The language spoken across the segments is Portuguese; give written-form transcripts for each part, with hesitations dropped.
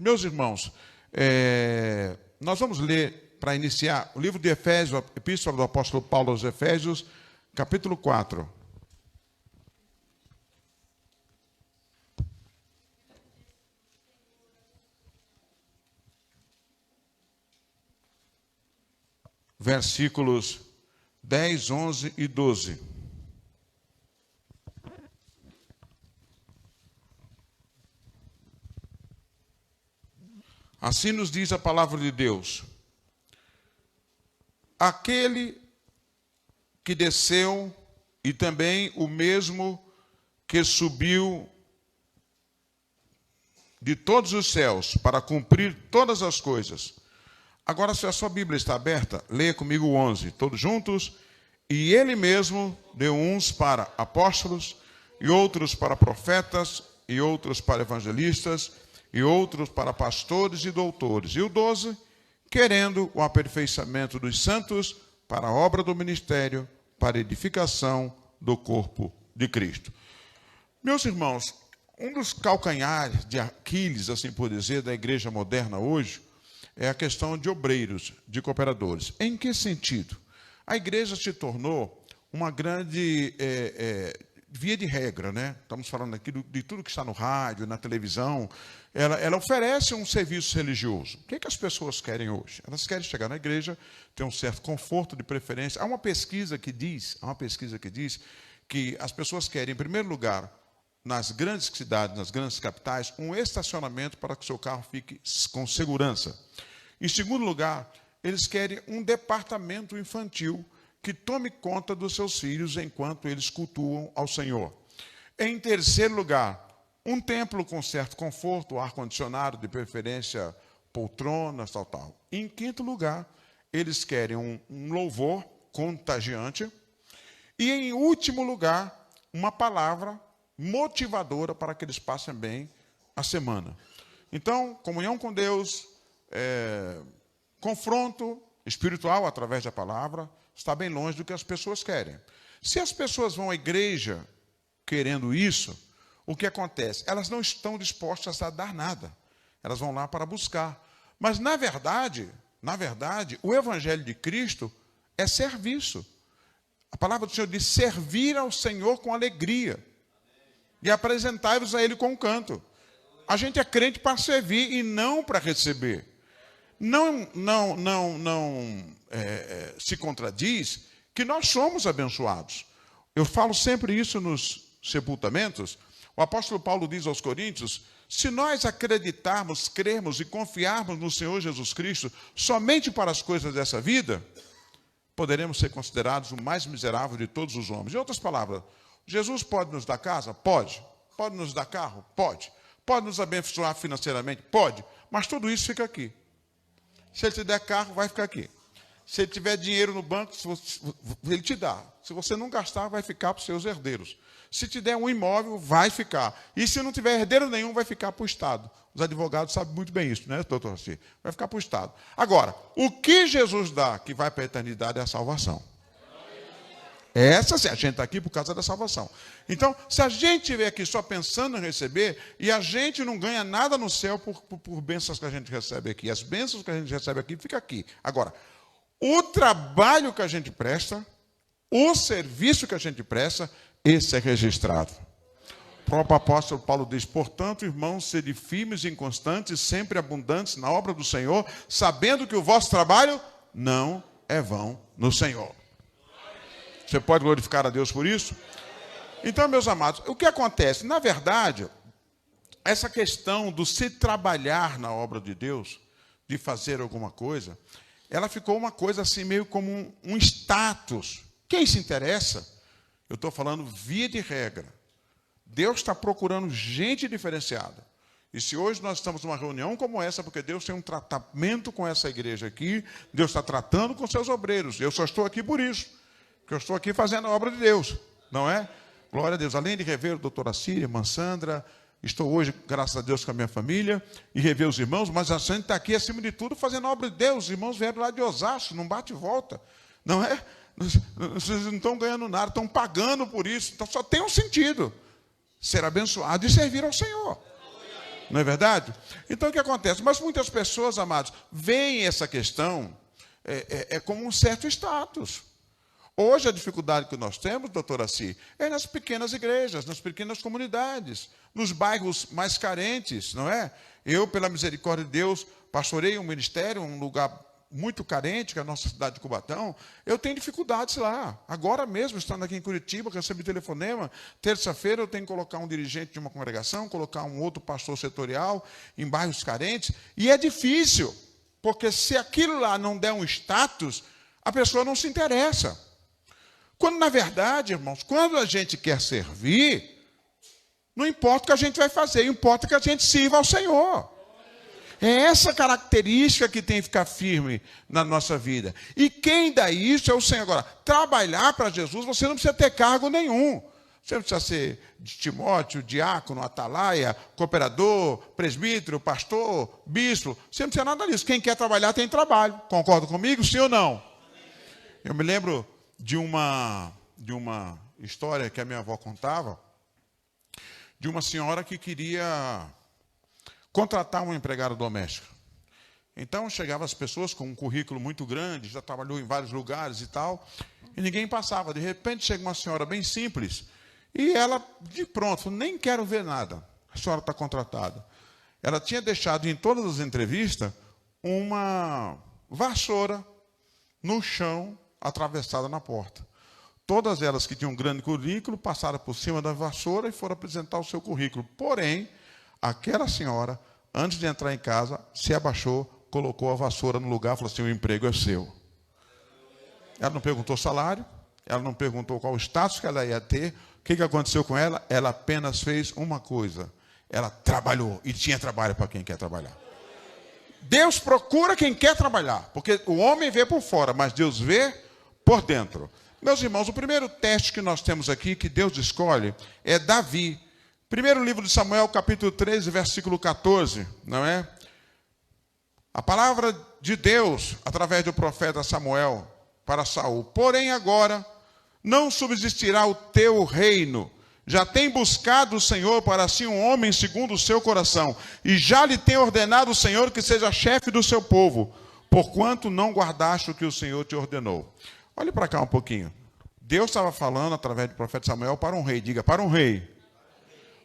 Meus irmãos, nós vamos ler, para iniciar, o livro de Efésios, a Epístola do Apóstolo Paulo aos Efésios, capítulo 4. Versículos 10, 11 e 12. Assim nos diz a palavra de Deus: aquele que desceu e também o mesmo que subiu de todos os céus para cumprir todas as coisas. Agora, se a sua Bíblia está aberta, leia comigo o 11, todos juntos. E ele mesmo deu uns para apóstolos, e outros para profetas, e outros para evangelistas, e outros para pastores e doutores. E o 12, querendo o aperfeiçoamento dos santos para a obra do ministério, para a edificação do corpo de Cristo. Meus irmãos, um dos calcanhares de Aquiles, assim por dizer, da igreja moderna hoje, é a questão de obreiros, de cooperadores. Em que sentido? A igreja se tornou uma grande via de regra, né? Estamos falando aqui de tudo que está no rádio, na televisão. Ela oferece um serviço religioso. O que as pessoas querem hoje? Elas querem chegar na igreja, ter um certo conforto de preferência. Há uma pesquisa que diz que as pessoas querem, em primeiro lugar, nas grandes cidades, nas grandes capitais, um estacionamento para que o seu carro fique com segurança. Em segundo lugar, eles querem um departamento infantil que tome conta dos seus filhos enquanto eles cultuam ao Senhor. Em terceiro lugar, um templo com certo conforto, ar-condicionado, de preferência poltronas, tal. Em quinto lugar, eles querem um louvor contagiante. E em último lugar, uma palavra motivadora para que eles passem bem a semana. Então, comunhão com Deus, confronto espiritual através da palavra, está bem longe do que as pessoas querem. Se as pessoas vão à igreja querendo isso, o que acontece? Elas não estão dispostas a dar nada. Elas vão lá para buscar. Mas, na verdade, o evangelho de Cristo é serviço. A palavra do Senhor diz: servir ao Senhor com alegria e apresentai-vos a Ele com canto. A gente é crente para servir e não para receber. Não se contradiz que nós somos abençoados. Eu falo sempre isso nos sepultamentos. O apóstolo Paulo diz aos Coríntios: se nós acreditarmos, crermos e confiarmos no Senhor Jesus Cristo somente para as coisas dessa vida, poderemos ser considerados o mais miserável de todos os homens. Em outras palavras, Jesus pode nos dar casa? Pode. Pode nos dar carro? Pode. Pode nos abençoar financeiramente? Pode. Mas tudo isso fica aqui. Se ele te der carro, vai ficar aqui. Se ele tiver dinheiro no banco, ele te dá. Se você não gastar, vai ficar para os seus herdeiros. Se te der um imóvel, vai ficar. E se não tiver herdeiro nenhum, vai ficar para o Estado. Os advogados sabem muito bem isso, né, doutor Rossi? Vai ficar para o Estado. Agora, o que Jesus dá que vai para a eternidade é a salvação. Essa sim, a gente está aqui por causa da salvação. Então, se a gente estiver aqui só pensando em receber, e a gente não ganha nada no céu por bênçãos que a gente recebe aqui, as bênçãos que a gente recebe aqui, fica aqui. Agora, o trabalho que a gente presta, o serviço que a gente presta, esse é registrado. O próprio apóstolo Paulo diz: portanto, irmãos, sede firmes e inconstantes, sempre abundantes na obra do Senhor, sabendo que o vosso trabalho não é vão no Senhor. Você pode glorificar a Deus por isso? Então, meus amados, o que acontece? Na verdade, essa questão do se trabalhar na obra de Deus, de fazer alguma coisa, ela ficou uma coisa assim, meio como um status. Quem se interessa? Eu estou falando via de regra. Deus está procurando gente diferenciada. E se hoje nós estamos numa reunião como essa, porque Deus tem um tratamento com essa igreja aqui, Deus está tratando com seus obreiros. Eu só estou aqui por isso. Porque eu estou aqui fazendo a obra de Deus, não é? Glória a Deus. Além de rever o doutor Assíria, irmã Sandra, estou hoje, graças a Deus, com a minha família, e rever os irmãos, mas a gente está aqui, acima de tudo, fazendo a obra de Deus. Os irmãos vieram lá de Osasco, não bate e volta, não é? Vocês não estão ganhando nada, estão pagando por isso. Então só tem um sentido: ser abençoado e servir ao Senhor. Não é verdade? Então, o que acontece? Mas muitas pessoas, amados, veem essa questão como um certo status. Hoje, a dificuldade que nós temos, doutora Si, é nas pequenas igrejas, nas pequenas comunidades, nos bairros mais carentes, não é? Eu, pela misericórdia de Deus, pastorei um ministério, um lugar muito carente, que é a nossa cidade de Cubatão. Eu tenho dificuldades lá. Agora mesmo, estando aqui em Curitiba, recebi telefonema. Terça-feira eu tenho que colocar um dirigente de uma congregação, colocar um outro pastor setorial em bairros carentes. E é difícil, porque se aquilo lá não der um status, a pessoa não se interessa. Quando, na verdade, irmãos, quando a gente quer servir, não importa o que a gente vai fazer, importa que a gente sirva ao Senhor. É essa característica que tem que ficar firme na nossa vida. E quem dá isso é o Senhor. Agora, trabalhar para Jesus, você não precisa ter cargo nenhum. Você não precisa ser de Timóteo, diácono, atalaia, cooperador, presbítero, pastor, bispo. Você não precisa nada disso. Quem quer trabalhar tem trabalho. Concorda comigo, sim ou não? Eu me lembro de uma história que a minha avó contava, de uma senhora que queria contratar uma empregada doméstica. Então, chegavam as pessoas com um currículo muito grande, já trabalhou em vários lugares e tal, e ninguém passava. De repente, chega uma senhora bem simples, e ela, de pronto, nem quero ver nada. A senhora está contratada. Ela tinha deixado em todas as entrevistas uma vassoura no chão, atravessada na porta. Todas elas que tinham um grande currículo passaram por cima da vassoura e foram apresentar o seu currículo. Porém, aquela senhora, antes de entrar em casa, se abaixou, colocou a vassoura no lugar e falou assim: o emprego é seu. Ela não perguntou salário, ela não perguntou qual o status que ela ia ter. O que aconteceu com ela? Ela apenas fez uma coisa. Ela trabalhou, e tinha trabalho para quem quer trabalhar. Deus procura quem quer trabalhar, porque o homem vê por fora, mas Deus vê por dentro. Meus irmãos, o primeiro teste que nós temos aqui, que Deus escolhe, é Davi. Primeiro livro de Samuel, capítulo 13, versículo 14, não é? A palavra de Deus, através do profeta Samuel, para Saul. Porém agora, não subsistirá o teu reino. Já tem buscado o Senhor para si um homem segundo o seu coração. E já lhe tem ordenado o Senhor que seja chefe do seu povo. Porquanto não guardaste o que o Senhor te ordenou. Olhe para cá um pouquinho. Deus estava falando, através do profeta Samuel, para um rei. Diga, para um rei.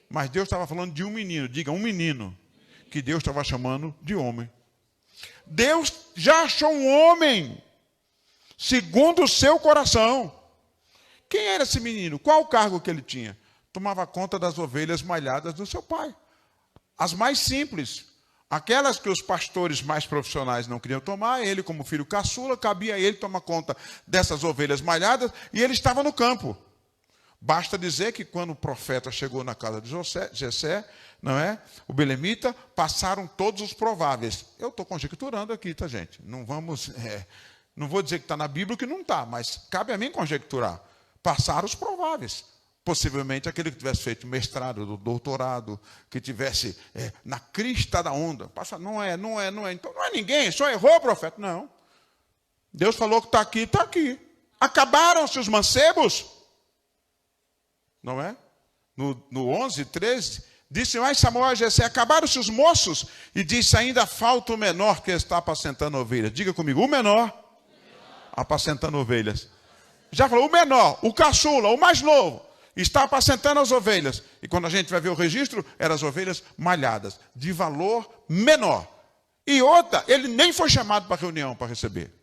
Mas Deus estava falando de um menino. Diga, um menino. Que Deus estava chamando de homem. Deus já achou um homem segundo o seu coração. Quem era esse menino? Qual o cargo que ele tinha? Tomava conta das ovelhas malhadas do seu pai. As mais simples. Aquelas que os pastores mais profissionais não queriam tomar, ele, como filho caçula, cabia a ele tomar conta dessas ovelhas malhadas, e ele estava no campo. Basta dizer que quando o profeta chegou na casa de Jessé, não é? O belemita, passaram todos os prováveis. Eu estou conjecturando aqui, tá, gente? Não vou dizer que está na Bíblia, que não está, mas cabe a mim conjecturar. Passaram os prováveis. Possivelmente aquele que tivesse feito mestrado, doutorado, que tivesse na crista da onda. Não é. Então não é ninguém, só errou, profeta. Não. Deus falou que está aqui, está aqui. Acabaram-se os mancebos? Não é? No 11, 13, disse mais Samuel a Jessé: acabaram-se os moços? E disse: ainda falta o menor que está apacentando ovelhas. Diga comigo, o menor apacentando ovelhas. Já falou, o menor, o caçula, o mais novo, está apacentando as ovelhas. E quando a gente vai ver o registro, eram as ovelhas malhadas, de valor menor. E outra, ele nem foi chamado para reunião para receber.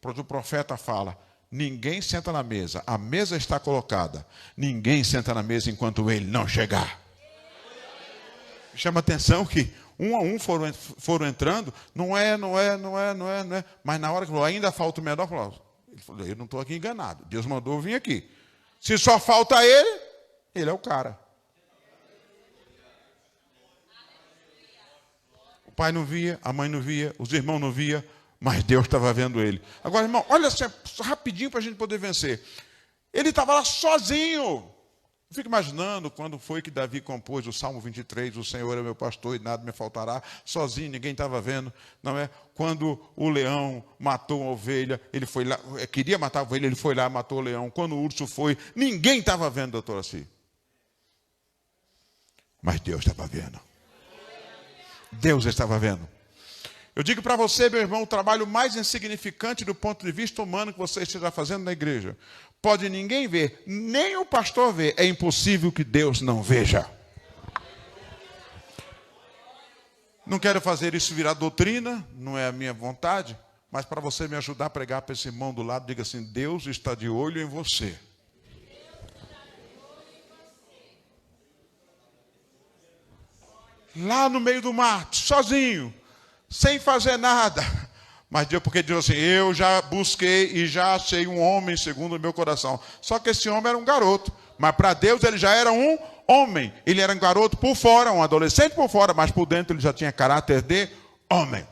Pois o profeta fala: ninguém senta na mesa, a mesa está colocada. Ninguém senta na mesa enquanto ele não chegar. Chama atenção que um a um foram entrando, não é. Mas na hora que falou, ainda falta o menor, ele falou, eu não estou aqui enganado. Deus mandou eu vir aqui. Se só falta ele, ele é o cara. O pai não via, a mãe não via, os irmãos não via, mas Deus estava vendo ele. Agora, irmão, olha só, rapidinho para a gente poder vencer. Ele estava lá sozinho. Eu fico imaginando quando foi que Davi compôs o Salmo 23, o Senhor é meu pastor e nada me faltará, sozinho, ninguém estava vendo, não é? Quando o leão matou uma ovelha, ele foi lá, queria matar a ovelha, ele foi lá e matou o leão. Quando o urso foi, ninguém estava vendo, doutora Si. Mas Deus estava vendo. Deus estava vendo. Eu digo para você, meu irmão, o trabalho mais insignificante do ponto de vista humano que você esteja fazendo na igreja, pode ninguém ver, nem o pastor ver, é impossível que Deus não veja. Não quero fazer isso virar doutrina, não é a minha vontade, mas para você me ajudar a pregar para esse irmão do lado, diga assim: Deus está de olho em você. Lá no meio do mato, sozinho, sem fazer nada. Mas Deus, porque Deus assim, eu já busquei e já achei um homem segundo o meu coração. Só que esse homem era um garoto. Mas para Deus ele já era um homem. Ele era um garoto por fora, um adolescente por fora, mas por dentro ele já tinha caráter de homem.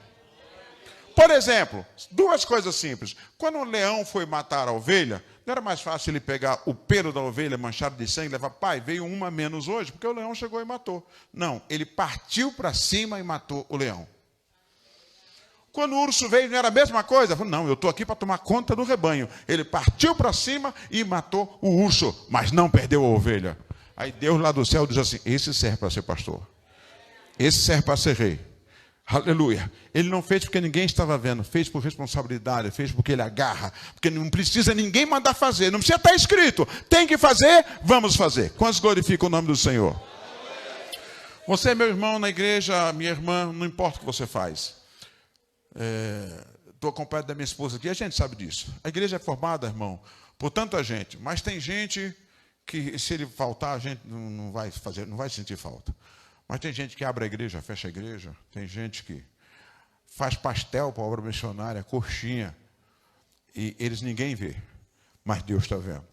Por exemplo, duas coisas simples. Quando um leão foi matar a ovelha, não era mais fácil ele pegar o pelo da ovelha manchado de sangue e levar, pai, veio uma menos hoje, porque o leão chegou e matou. Não, ele partiu para cima e matou o leão. Quando o urso veio, não era a mesma coisa? Falou, não, eu estou aqui para tomar conta do rebanho. Ele partiu para cima e matou o urso, mas não perdeu a ovelha. Aí Deus lá do céu diz assim, esse serve para ser pastor. Esse serve para ser rei. Aleluia. Ele não fez porque ninguém estava vendo, fez por responsabilidade, fez porque ele agarra, porque não precisa ninguém mandar fazer, não precisa estar escrito, tem que fazer, vamos fazer. Quantos glorificam o nome do Senhor? Você, meu irmão, na igreja, minha irmã, não importa o que você faz. Estou acompanhado da minha esposa aqui, a gente sabe disso. A igreja é formada, irmão, por tanta gente, mas tem gente que se ele faltar, a gente não vai fazer, não vai sentir falta. Mas tem gente que abre a igreja, fecha a igreja. Tem gente que faz pastel para a obra missionária, coxinha. E eles ninguém vê, mas Deus está vendo.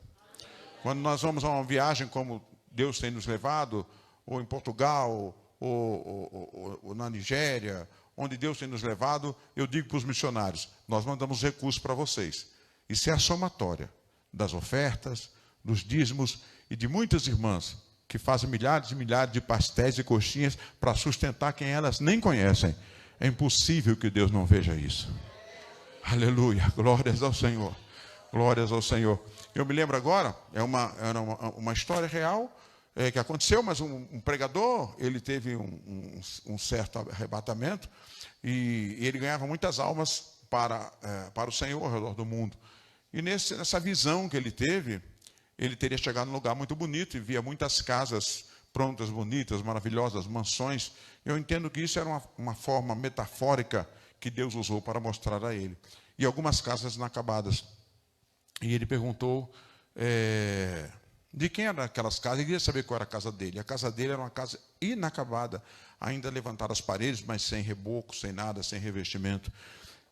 Quando nós vamos a uma viagem como Deus tem nos levado, ou em Portugal, ou na Nigéria, onde Deus tem nos levado, eu digo para os missionários, nós mandamos recursos para vocês. Isso é a somatória das ofertas, dos dízimos e de muitas irmãs que fazem milhares e milhares de pastéis e coxinhas para sustentar quem elas nem conhecem. É impossível que Deus não veja isso. Aleluia, glórias ao Senhor. Glórias ao Senhor. Eu me lembro agora, era uma história real que aconteceu, mas um pregador, ele teve um certo arrebatamento e ele ganhava muitas almas para o Senhor ao redor do mundo. E nessa visão que ele teve, ele teria chegado num lugar muito bonito e via muitas casas prontas, bonitas, maravilhosas, mansões. Eu entendo que isso era uma forma metafórica que Deus usou para mostrar a ele. E algumas casas inacabadas. E ele perguntou de quem eram aquelas casas. Ele queria saber qual era a casa dele. A casa dele era uma casa inacabada. Ainda levantaram as paredes, mas sem reboco, sem nada, sem revestimento.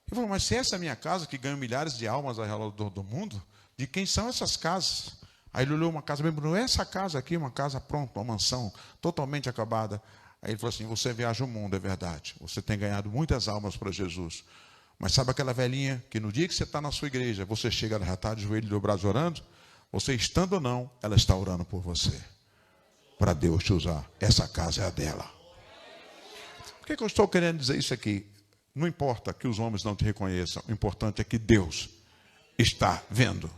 Ele falou, mas se essa é a minha casa, que ganha milhares de almas ao redor do mundo, de quem são essas casas? Aí ele olhou uma casa, mesmo, essa casa aqui, uma casa pronta, uma mansão, totalmente acabada. Aí ele falou assim, você viaja o mundo, é verdade. Você tem ganhado muitas almas para Jesus. Mas sabe aquela velhinha que no dia que você está na sua igreja, você chega, ela já está de joelho dobrado orando? Você estando ou não, ela está orando por você. Para Deus te usar. Essa casa é a dela. Por que eu estou querendo dizer isso aqui? Não importa que os homens não te reconheçam. O importante é que Deus está vendo.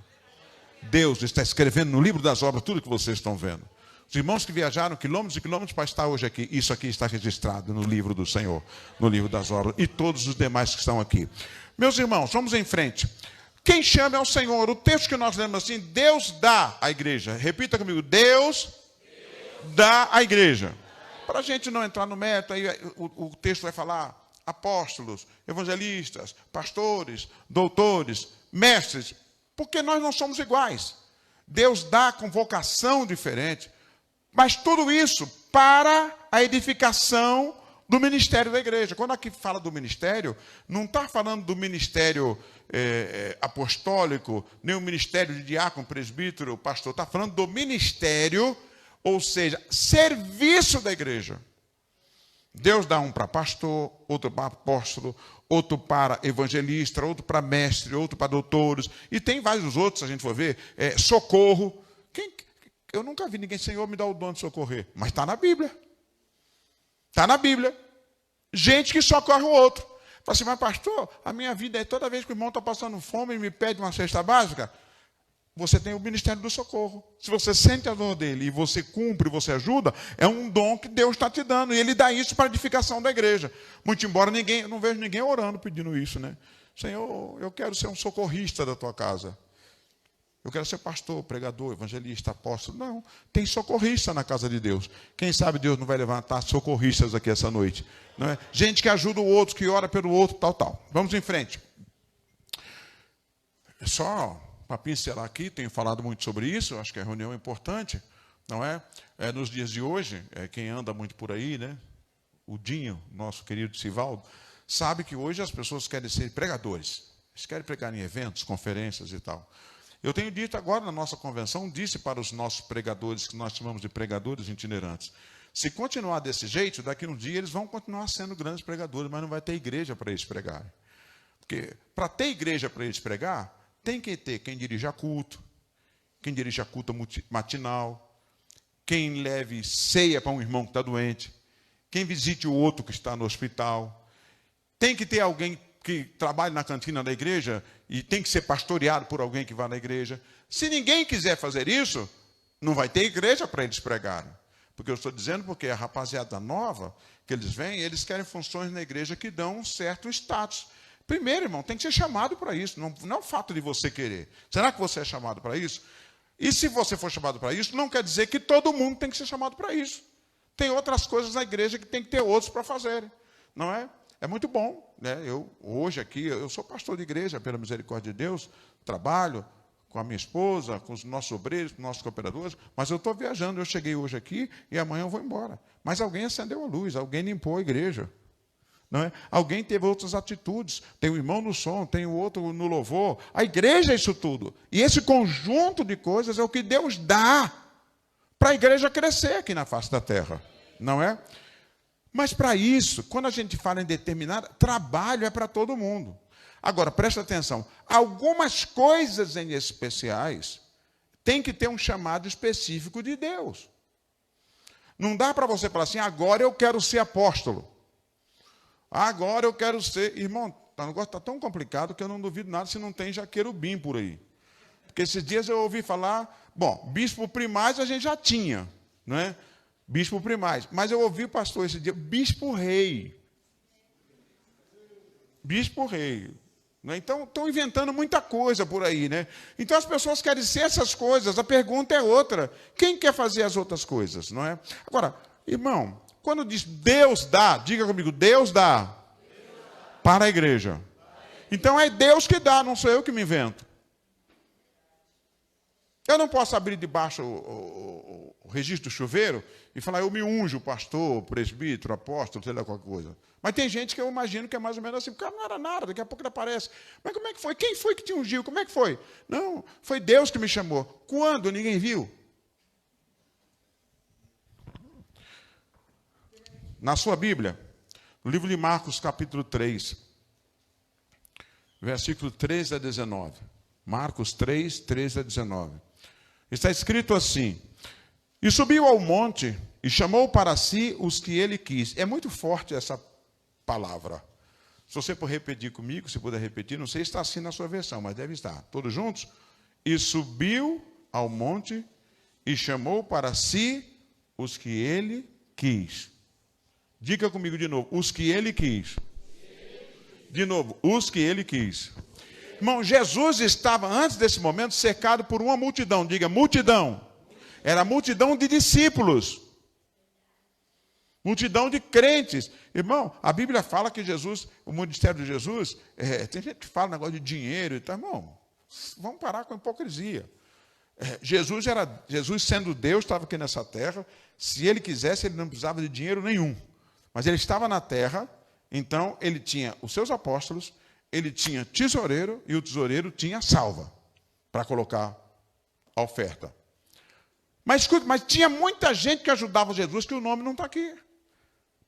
Deus está escrevendo no livro das obras tudo que vocês estão vendo. Os irmãos que viajaram quilômetros e quilômetros para estar hoje aqui, isso aqui está registrado no livro do Senhor, no livro das obras, e todos os demais que estão aqui. Meus irmãos, vamos em frente. Quem chama é o Senhor. O texto que nós lemos assim, Deus dá à igreja. Repita comigo, Deus dá à igreja. Para a gente não entrar no mérito, aí o texto vai falar apóstolos, evangelistas, pastores, doutores, mestres, porque nós não somos iguais. Deus dá com vocação diferente, mas tudo isso para a edificação do ministério da igreja. Quando aqui fala do ministério, não está falando do ministério apostólico, nem o ministério de diácono, presbítero, pastor, está falando do ministério, ou seja, serviço da igreja. Deus dá um para pastor, outro para apóstolo, outro para evangelista, outro para mestre, outro para doutores. E tem vários outros, se a gente for ver. Socorro. Eu nunca vi ninguém, Senhor, me dá o dom de socorrer. Mas está na Bíblia. Está na Bíblia. Gente que socorre o outro. Fala assim, mas pastor, a minha vida é toda vez que o irmão está passando fome e me pede uma cesta básica. você tem o ministério do socorro. Se você sente a dor dele e você cumpre, você ajuda, é um dom que Deus está te dando. E ele dá isso para a edificação da igreja. Muito embora eu não vejo ninguém orando pedindo isso, né? Senhor, eu quero ser um socorrista da tua casa. Eu quero ser pastor, pregador, evangelista, apóstolo. Não, tem socorrista na casa de Deus. Quem sabe Deus não vai levantar socorristas aqui essa noite. Não é? Gente que ajuda o outro, que ora pelo outro, tal. Vamos em frente. Só para pincelar aqui, tenho falado muito sobre isso, acho que a reunião é importante, não é? Nos dias de hoje, quem anda muito por aí, né? O Dinho, nosso querido Sivaldo, sabe que hoje as pessoas querem ser pregadores. Eles querem pregar em eventos, conferências e tal. Eu tenho dito agora na nossa convenção, disse para os nossos pregadores, que nós chamamos de pregadores itinerantes, se continuar desse jeito, daqui a um dia eles vão continuar sendo grandes pregadores, mas não vai ter igreja para eles pregarem. Porque para ter igreja para eles pregar, tem que ter quem dirija culto, quem dirija culto matinal, quem leve ceia para um irmão que está doente, quem visite o outro que está no hospital. Tem que ter alguém que trabalhe na cantina da igreja e tem que ser pastoreado por alguém que vá na igreja. Se ninguém quiser fazer isso, não vai ter igreja para eles pregarem. Porque eu estou dizendo porque a rapaziada nova que eles vêm, eles querem funções na igreja que dão um certo status. Primeiro, irmão, tem que ser chamado para isso, não é o fato de você querer. Será que você é chamado para isso? E se você for chamado para isso, não quer dizer que todo mundo tem que ser chamado para isso. Tem outras coisas na igreja que tem que ter outros para fazerem, não é? É muito bom, né? Hoje aqui, eu sou pastor de igreja, pela misericórdia de Deus, trabalho com a minha esposa, com os nossos obreiros, com os nossos cooperadores, mas eu estou viajando, eu cheguei hoje aqui e amanhã eu vou embora. Mas alguém acendeu a luz, alguém limpou a igreja. Não é? Alguém teve outras atitudes, tem um irmão no som, tem o outro no louvor. A igreja é isso tudo. E esse conjunto de coisas é o que Deus dá para a igreja crescer aqui na face da terra. Não é? Mas para isso, quando a gente fala em determinado, trabalho é para todo mundo. Agora, presta atenção, algumas coisas em especiais tem que ter um chamado específico de Deus. Não dá para você falar assim, agora eu quero ser apóstolo. Agora eu quero ser... Irmão, o negócio está tão complicado que eu não duvido nada se não tem já querubim por aí. Porque esses dias eu ouvi falar... Bom, bispo primaz a gente já tinha, não é? Bispo primaz. Mas eu ouvi o pastor esse dia, bispo rei. Bispo rei. Né? Então, estão inventando muita coisa por aí, né? Então, as pessoas querem ser essas coisas. A pergunta é outra. Quem quer fazer as outras coisas, não é? Agora, irmão... Quando diz Deus dá, diga comigo, Deus dá para a igreja. Então é Deus que dá, não sou eu que me invento. Eu não posso abrir debaixo o registro do chuveiro e falar, eu me unjo, pastor, presbítero, apóstolo, sei lá, qualquer coisa. Mas tem gente que eu imagino que é mais ou menos assim, o cara não era nada, daqui a pouco ele aparece. Mas como é que foi? Quem foi que te ungiu? Como é que foi? Não, foi Deus que me chamou. Quando? Ninguém viu. Na sua Bíblia, no livro de Marcos, capítulo 3, versículo 13 a 19. Marcos 3, 13 a 19. Está escrito assim, e subiu ao monte e chamou para si os que ele quis. É muito forte essa palavra. Se você for repetir comigo, se puder repetir, não sei se está assim na sua versão, mas deve estar. Todos juntos? E subiu ao monte e chamou para si os que ele quis. Diga comigo de novo, os que ele quis. De novo, os que ele quis. Irmão, Jesus estava, antes desse momento, cercado por uma multidão. Diga, multidão. Era multidão de discípulos. Multidão de crentes. Irmão, a Bíblia fala que Jesus, o ministério de Jesus, tem gente que fala negócio de dinheiro e tal. Irmão, vamos parar com a hipocrisia. Jesus, sendo Deus, estava aqui nessa terra. Se ele quisesse, ele não precisava de dinheiro nenhum. Mas ele estava na terra, então ele tinha os seus apóstolos, ele tinha tesoureiro e o tesoureiro tinha salva para colocar a oferta. Mas escute, mas tinha muita gente que ajudava Jesus, que o nome não está aqui.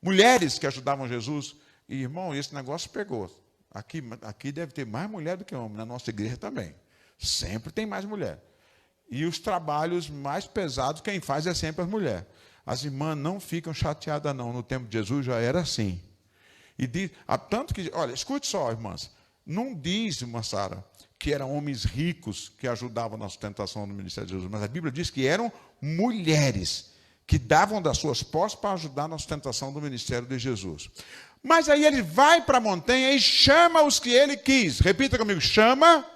Mulheres que ajudavam Jesus. E, irmão, esse negócio pegou. Aqui deve ter mais mulher do que homem, na nossa igreja também. Sempre tem mais mulher. E os trabalhos mais pesados, quem faz é sempre as mulheres. As irmãs não ficam chateadas, não. No tempo de Jesus já era assim. E diz, tanto que, olha, escute só, irmãs. Não diz, irmã Sara, que eram homens ricos que ajudavam na sustentação do ministério de Jesus, mas a Bíblia diz que eram mulheres que davam das suas posses para ajudar na sustentação do ministério de Jesus. Mas aí ele vai para a montanha e chama os que ele quis. Repita comigo, chama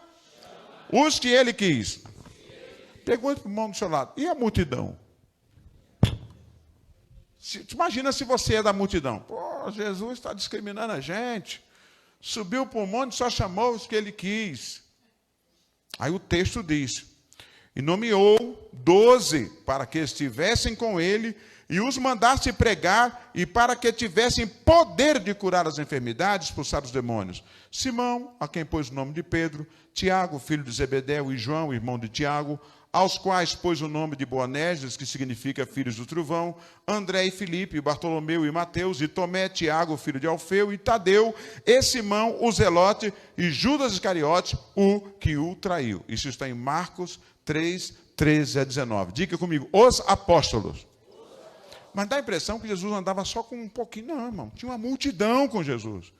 os que ele quis. Pergunte para o irmão do seu lado, e a multidão? Imagina se você é da multidão. Pô, Jesus está discriminando a gente. Subiu para o monte e só chamou os que ele quis. Aí o texto diz, e nomeou 12 para que estivessem com ele e os mandasse pregar e para que tivessem poder de curar as enfermidades, expulsar os demônios. Simão, a quem pôs o nome de Pedro, Tiago, filho de Zebedeu, e João, irmão de Tiago, aos quais pôs o nome de Boanerges, que significa filhos do trovão, André e Filipe, Bartolomeu e Mateus, e Tomé, Tiago, filho de Alfeu, e Tadeu, e Simão, o Zelote, e Judas Iscariote, o que o traiu. Isso está em Marcos 3, 13 a 19. Diga comigo, os apóstolos. Mas dá a impressão que Jesus andava só com um pouquinho. Não, irmão, tinha uma multidão com Jesus.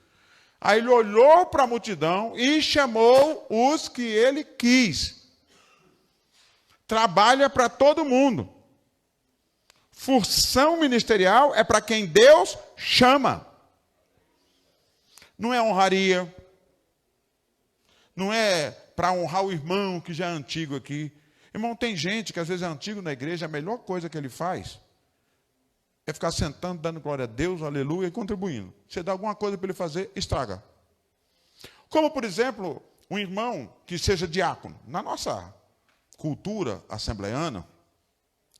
Aí ele olhou para a multidão e chamou os que ele quis. Trabalha para todo mundo. Função ministerial é para quem Deus chama. Não é honraria. Não é para honrar o irmão que já é antigo aqui. Irmão, tem gente que às vezes é antigo na igreja, a melhor coisa que ele faz é ficar sentando, dando glória a Deus, aleluia, e contribuindo. Você dá alguma coisa para ele fazer, estraga. Como, por exemplo, um irmão que seja diácono. Na nossa cultura assembleiana,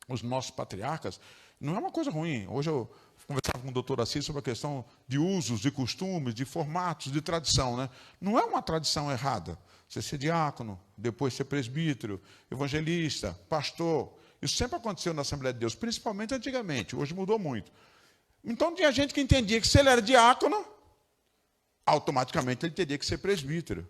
os nossos patriarcas, não é uma coisa ruim. Hoje eu conversava com o doutor Assis sobre a questão de usos, de costumes, de formatos, de tradição, né? Não é uma tradição errada. Você ser diácono, depois ser presbítero, evangelista, pastor. Isso sempre aconteceu na Assembleia de Deus, principalmente antigamente. Hoje mudou muito. Então tinha gente que entendia que se ele era diácono, automaticamente ele teria que ser presbítero.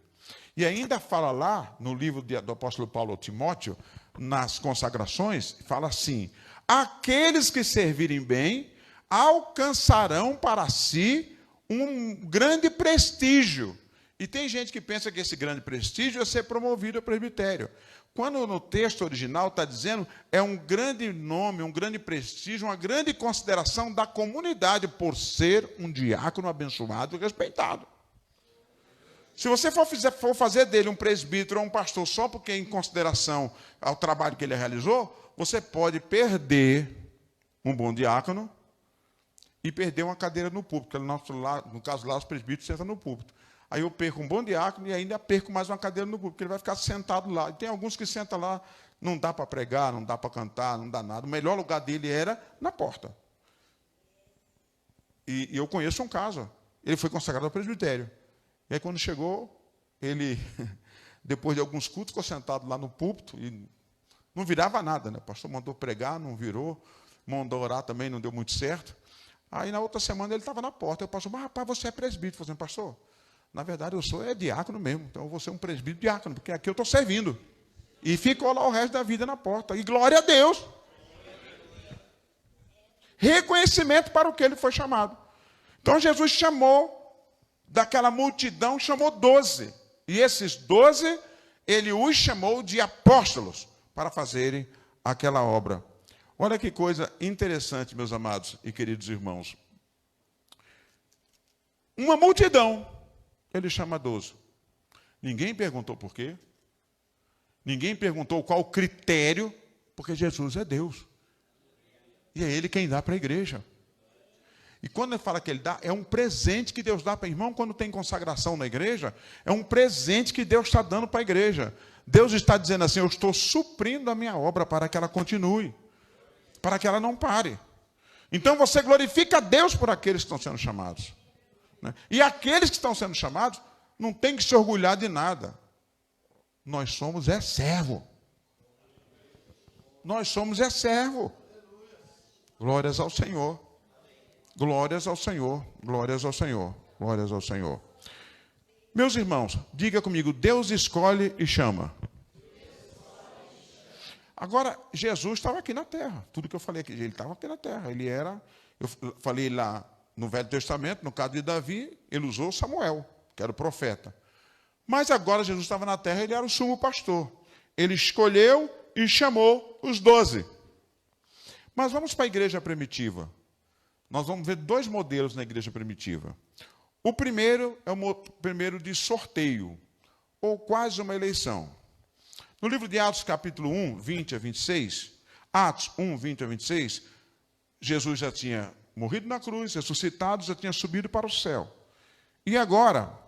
E ainda fala lá, no livro do apóstolo Paulo ao Timóteo, nas consagrações, fala assim, aqueles que servirem bem alcançarão para si um grande prestígio. E tem gente que pensa que esse grande prestígio é ser promovido ao presbitério. Quando no texto original está dizendo, é um grande nome, um grande prestígio, uma grande consideração da comunidade por ser um diácono abençoado e respeitado. Se você for fazer dele um presbítero ou um pastor só porque em consideração ao trabalho que ele realizou, você pode perder um bom diácono e perder uma cadeira no púlpito. No caso lá, os presbíteros sentam no púlpito. Aí eu perco um bom diácono e ainda perco mais uma cadeira no púlpito, porque ele vai ficar sentado lá. E tem alguns que sentam lá, não dá para pregar, não dá para cantar, não dá nada. O melhor lugar dele era na porta. E eu conheço um caso. Ele foi consagrado ao presbitério. E aí, quando chegou, ele, depois de alguns cultos, ficou sentado lá no púlpito e não virava nada, né? O pastor mandou pregar, não virou, mandou orar também, não deu muito certo. Aí, na outra semana, ele estava na porta. Eu pastor, mas rapaz, você é presbítero. Eu falei, pastor, na verdade, eu sou diácono mesmo. Então, eu vou ser um presbítero diácono, porque aqui eu estou servindo. E ficou lá o resto da vida na porta. E glória a Deus. Reconhecimento para o que ele foi chamado. Então, Jesus chamou daquela multidão, chamou 12. E esses 12, ele os chamou de apóstolos para fazerem aquela obra. Olha que coisa interessante, meus amados e queridos irmãos. Uma multidão, ele chama 12. Ninguém perguntou por quê. Ninguém perguntou qual o critério, porque Jesus é Deus. E é Ele quem dá para a igreja. E quando ele fala que ele dá, é um presente que Deus dá para o irmão quando tem consagração na igreja. É um presente que Deus está dando para a igreja. Deus está dizendo assim, eu estou suprindo a minha obra para que ela continue. Para que ela não pare. Então você glorifica a Deus por aqueles que estão sendo chamados. Né? E aqueles que estão sendo chamados não tem que se orgulhar de nada. Nós somos servo. Nós somos servo. Glórias ao Senhor. Glórias ao Senhor, glórias ao Senhor, glórias ao Senhor. Meus irmãos, diga comigo, Deus escolhe e chama. Agora, Jesus estava aqui na terra. Tudo que eu falei aqui, ele estava aqui na terra. Ele era, eu falei lá no Velho Testamento, no caso de Davi, ele usou Samuel, que era o profeta. Mas agora Jesus estava na terra, ele era o sumo pastor. Ele escolheu e chamou os 12. Mas vamos para a igreja primitiva. Nós vamos ver 2 modelos na igreja primitiva. O primeiro é o primeiro de sorteio, ou quase uma eleição. No livro de Atos, capítulo 1, 20 a 26, Atos 1, 20 a 26, Jesus já tinha morrido na cruz, ressuscitado, já tinha subido para o céu. E agora,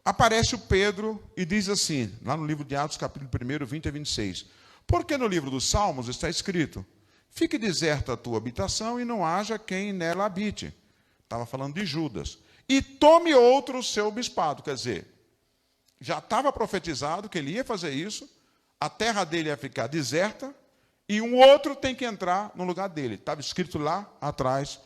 aparece o Pedro e diz assim, lá no livro de Atos, capítulo 1, 20 a 26. Porque no livro dos Salmos está escrito, fique deserta a tua habitação e não haja quem nela habite. Estava falando de Judas. E tome outro o seu bispado. Quer dizer, já estava profetizado que ele ia fazer isso, a terra dele ia ficar deserta, e um outro tem que entrar no lugar dele. Estava escrito lá atrás,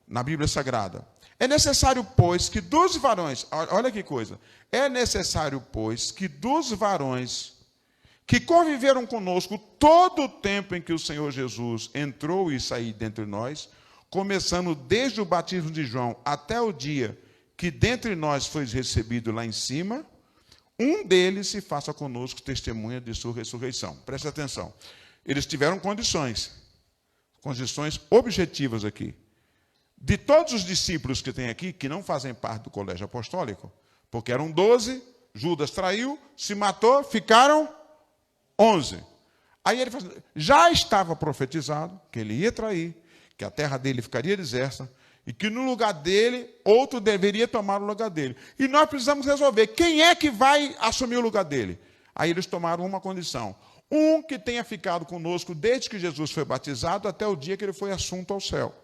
na Bíblia Sagrada. É necessário, pois, que dos varões, olha que coisa, é necessário, pois, que dos varões que conviveram conosco todo o tempo em que o Senhor Jesus entrou e saiu dentre nós, começando desde o batismo de João até o dia que dentre nós foi recebido lá em cima, um deles se faça conosco testemunha de sua ressurreição. Preste atenção. Eles tiveram condições objetivas aqui. De todos os discípulos que tem aqui, que não fazem parte do colégio apostólico, porque eram 12, Judas traiu, se matou, ficaram 11. Aí ele fala, já estava profetizado que ele ia trair, que a terra dele ficaria deserta, e que no lugar dele, outro deveria tomar o lugar dele. E nós precisamos resolver, quem é que vai assumir o lugar dele? Aí eles tomaram uma condição. Um que tenha ficado conosco desde que Jesus foi batizado até o dia que ele foi assunto ao céu.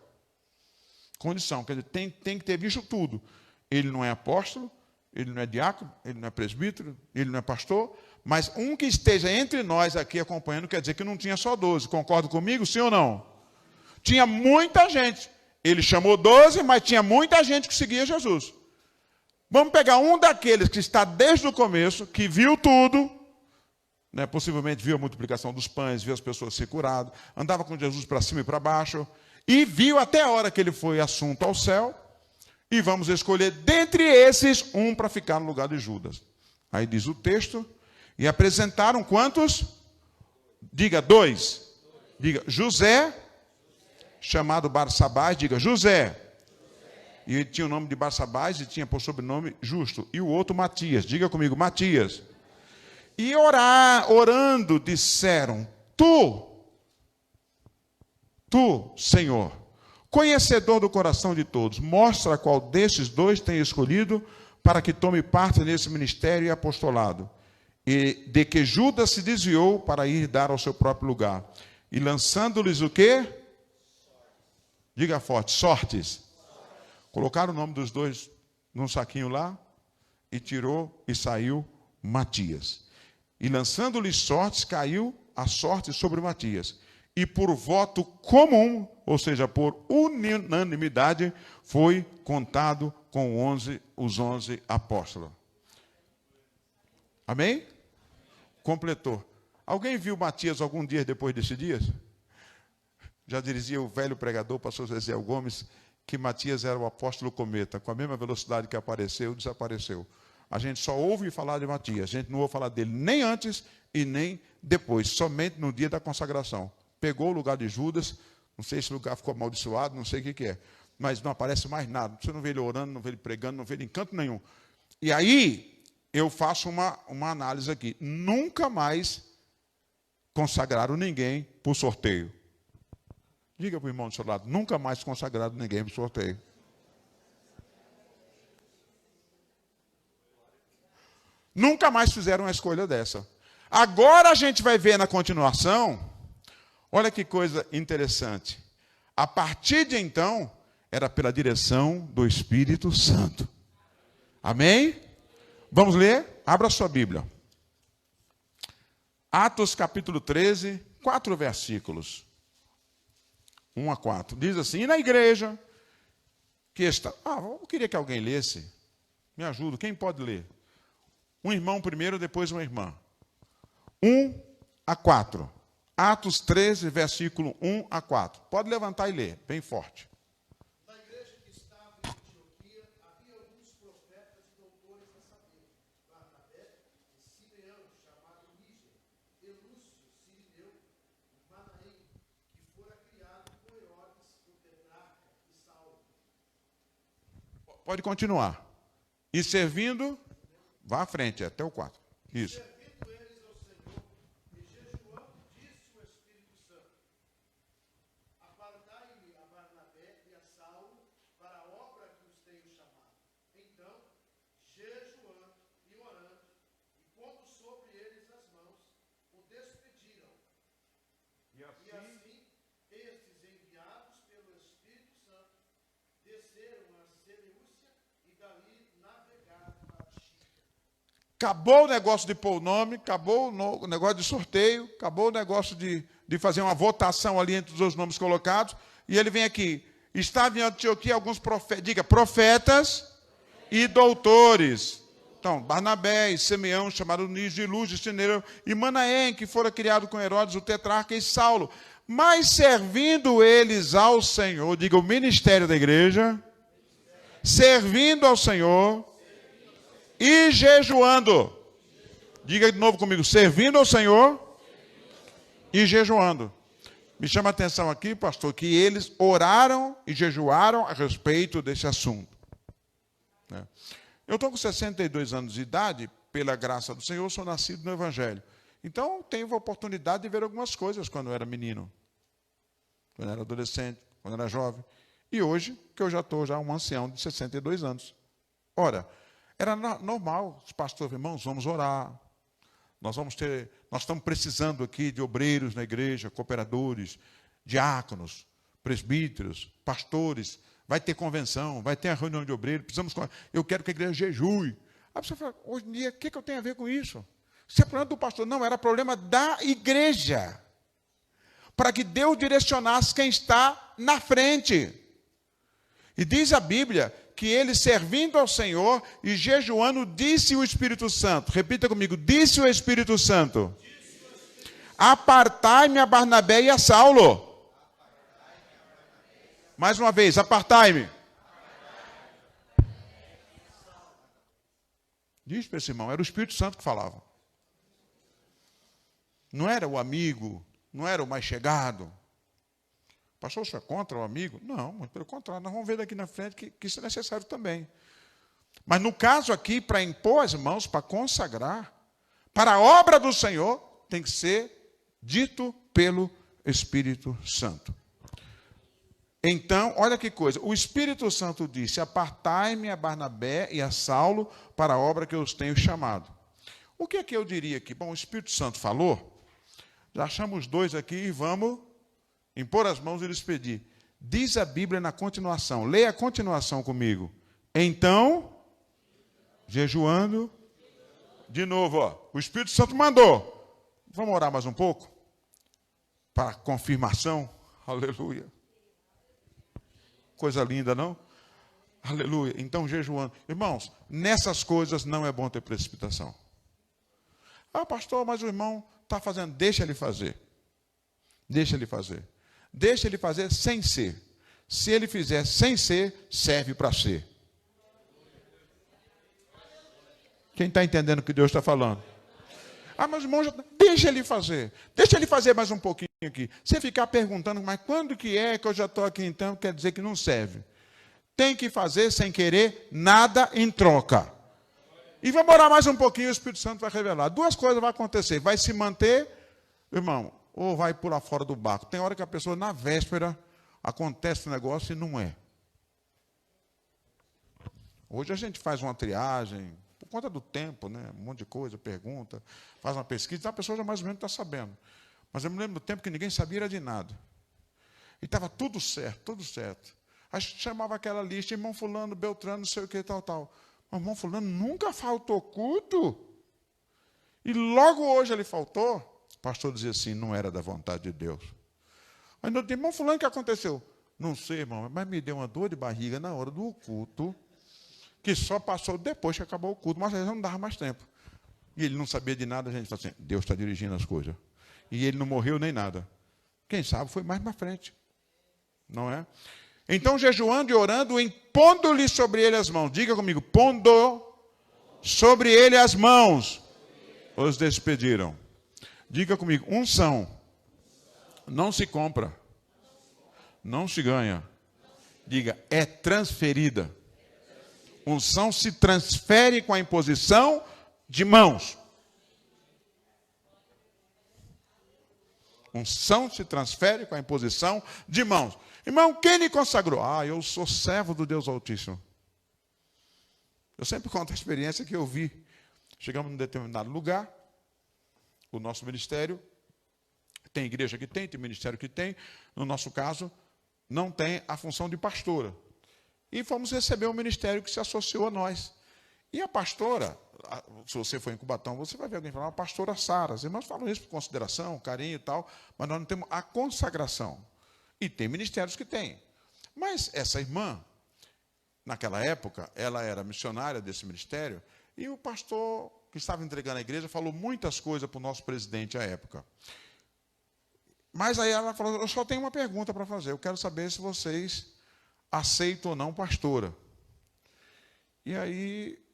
Condição, quer dizer, tem que ter visto tudo. Ele não é apóstolo, ele não é diácono, ele não é presbítero, ele não é pastor, mas um que esteja entre nós aqui acompanhando, quer dizer que não tinha só 12. Concorda comigo, sim ou não? Tinha muita gente. Ele chamou 12, mas tinha muita gente que seguia Jesus. Vamos pegar um daqueles que está desde o começo, que viu tudo, né, possivelmente viu a multiplicação dos pães, viu as pessoas ser curadas, andava com Jesus para cima e para baixo, e viu até a hora que ele foi assunto ao céu, e vamos escolher dentre esses um para ficar no lugar de Judas. Aí diz o texto, e apresentaram quantos? Diga 2. Diga José, chamado Barsabás, diga José. E ele tinha o nome de Barsabás e tinha por sobrenome Justo. E o outro Matias, diga comigo, Matias. E orando, disseram, Tu, Senhor, conhecedor do coração de todos, mostra qual destes 2 tem escolhido para que tome parte nesse ministério e apostolado. E de que Judas se desviou para ir dar ao seu próprio lugar. E lançando-lhes o quê? Diga forte, sortes. Colocaram o nome dos 2 num saquinho lá, e tirou e saiu Matias. E lançando-lhes sortes, caiu a sorte sobre Matias. E por voto comum, ou seja, por unanimidade, foi contado com os 11 apóstolos. Amém? Completou. Alguém viu Matias algum dia depois desses dias? Já dizia o velho pregador, pastor Zezé Gomes, que Matias era o apóstolo cometa. Com a mesma velocidade que apareceu, desapareceu. A gente só ouve falar de Matias. A gente não ouve falar dele nem antes e nem depois. Somente no dia da consagração. Pegou o lugar de Judas. Não sei se o lugar ficou amaldiçoado, não sei o que é. Mas não aparece mais nada. Você não vê ele orando, não vê ele pregando, não vê ele em canto nenhum. E aí, eu faço uma análise aqui. Nunca mais consagraram ninguém por sorteio. Diga para o irmão do seu lado, nunca mais consagraram ninguém por sorteio. Nunca mais fizeram uma escolha dessa. Agora a gente vai ver na continuação, olha que coisa interessante. A partir de então, era pela direção do Espírito Santo. Amém? Vamos ler? Abra sua Bíblia. Atos capítulo 13, 4 versículos. 1 a 4. Diz assim, e na igreja que está... eu queria que alguém lesse. Me ajuda, quem pode ler? Um irmão primeiro, depois uma irmã. 1 a 4. Atos 13, versículo 1 a 4. Pode levantar e ler, bem forte. Na igreja que estava em Antioquia, havia alguns profetas e doutores da sabedoria. Pode continuar. E servindo, vá à frente, até o 4. Isso. Servindo eles ao Senhor e jejuando, disse o Espírito Santo: apartai-me a Barnabé e a Saulo para a obra que os tenho chamado. Então, jejuando e orando, e pondo sobre eles as mãos, o despediram. E assim, estes, enviados pelo Espírito Santo, desceram a Seleucia e dali navegaram para Chipre. Acabou o negócio de pôr o nome, acabou o negócio de sorteio, acabou o negócio de fazer uma votação ali entre os nomes colocados, e ele vem aqui. Estava em Antioquia alguns profetas, diga, profetas e doutores. Então, Barnabé e Simeão, chamado Nígio de Luz, Cineiro, e Manaém, que fora criado com Herodes, o tetrarca, e Saulo. Mas servindo eles ao Senhor, diga, o ministério da igreja, servindo ao Senhor e jejuando. Diga de novo comigo, servindo ao Senhor e jejuando. Me chama a atenção aqui, pastor, que eles oraram e jejuaram a respeito desse assunto. Eu estou com 62 anos de idade, pela graça do Senhor, sou nascido no Evangelho. Então, tenho a oportunidade de ver algumas coisas quando eu era menino, quando eu era adolescente, quando eu era jovem. E hoje, que eu já estou um ancião de 62 anos. Ora, era normal, os pastores, irmãos, vamos orar. Nós estamos precisando aqui de obreiros na igreja, cooperadores, diáconos, presbíteros, pastores. Vai ter convenção, vai ter a reunião de obreiros, eu quero que a igreja jejue. Aí você fala, hoje em dia, o que eu tenho a ver com isso? Isso é problema do pastor. Não, era problema da igreja. Para que Deus direcionasse quem está na frente. E diz a Bíblia que ele, servindo ao Senhor e jejuando, disse o Espírito Santo. Repita comigo, disse o Espírito Santo. Apartai-me a Barnabé e a Saulo. Mais uma vez, apartai-me. Diz para esse irmão, era o Espírito Santo que falava. Não era o amigo, não era o mais chegado. Pastor, você é contra o amigo? Não, mas pelo contrário, nós vamos ver daqui na frente que isso é necessário também. Mas no caso aqui, para impor as mãos, para consagrar, para a obra do Senhor, tem que ser dito pelo Espírito Santo. Então, olha que coisa, o Espírito Santo disse, apartai-me a Barnabé e a Saulo para a obra que eu os tenho chamado. O que é que eu diria aqui? Bom, o Espírito Santo falou, já achamos os dois aqui e vamos impor as mãos e lhes pedir. Diz a Bíblia na continuação, leia a continuação comigo. Então, jejuando, de novo, o Espírito Santo mandou. Vamos orar mais um pouco? Para confirmação, aleluia. Coisa linda, não? Aleluia. Então, jejuando. Irmãos, nessas coisas não é bom ter precipitação. Ah, pastor, mas o irmão está fazendo. Deixa ele fazer. Deixa ele fazer. Deixa ele fazer sem ser. Se ele fizer sem ser, serve para ser. Quem está entendendo o que Deus está falando? Ah, mas o irmão, deixa ele fazer. Deixa ele fazer mais um pouquinho aqui. Você ficar perguntando, mas quando que é que eu já estou aqui então? Quer dizer que não serve. Tem que fazer sem querer nada em troca. E vamos orar mais um pouquinho, o Espírito Santo vai revelar. Duas coisas vão acontecer. Vai se manter, irmão, ou vai pular fora do barco. Tem hora que a pessoa, na véspera, acontece o negócio e não é. Hoje a gente faz uma triagem, por conta do tempo, né? Um monte de coisa, pergunta, faz uma pesquisa, então a pessoa já mais ou menos está sabendo. Mas eu me lembro do tempo que ninguém sabia era de nada. E estava tudo certo, tudo certo. Aí chamava aquela lista, irmão fulano, Beltrano, não sei o que, tal. Mas irmão fulano nunca faltou culto. E logo hoje ele faltou. O pastor dizia assim, não era da vontade de Deus. Aí no irmão fulano, o que aconteceu? Não sei, irmão, mas me deu uma dor de barriga na hora do culto, que só passou depois que acabou o culto, mas aí não dava mais tempo. E ele não sabia de nada, a gente falou assim, Deus está dirigindo as coisas. E ele não morreu nem nada. Quem sabe foi mais para frente. Não é? Então, jejuando e orando, impondo-lhe sobre ele as mãos. Diga comigo, pondo sobre ele as mãos. Os despediram. Diga comigo, unção não se compra, não se ganha. Diga, é transferida. Unção se transfere com a imposição de mãos. Unção se transfere com a imposição de mãos. Irmão, quem lhe consagrou? Ah, eu sou servo do Deus Altíssimo. Eu sempre conto a experiência que eu vi. Chegamos num determinado lugar, o nosso ministério, tem igreja que tem ministério que tem. No nosso caso, não tem a função de pastora. E fomos receber um ministério que se associou a nós. E a pastora, se você for em Cubatão, você vai ver alguém falar, a pastora Sara. Os irmãos falam isso por consideração, carinho e tal, mas nós não temos a consagração. E tem ministérios que tem. Mas essa irmã, naquela época, ela era missionária desse ministério, e o pastor que estava entregando a igreja falou muitas coisas para o nosso presidente à época. Mas aí ela falou, eu só tenho uma pergunta para fazer, eu quero saber se vocês aceitam ou não pastora. E aí,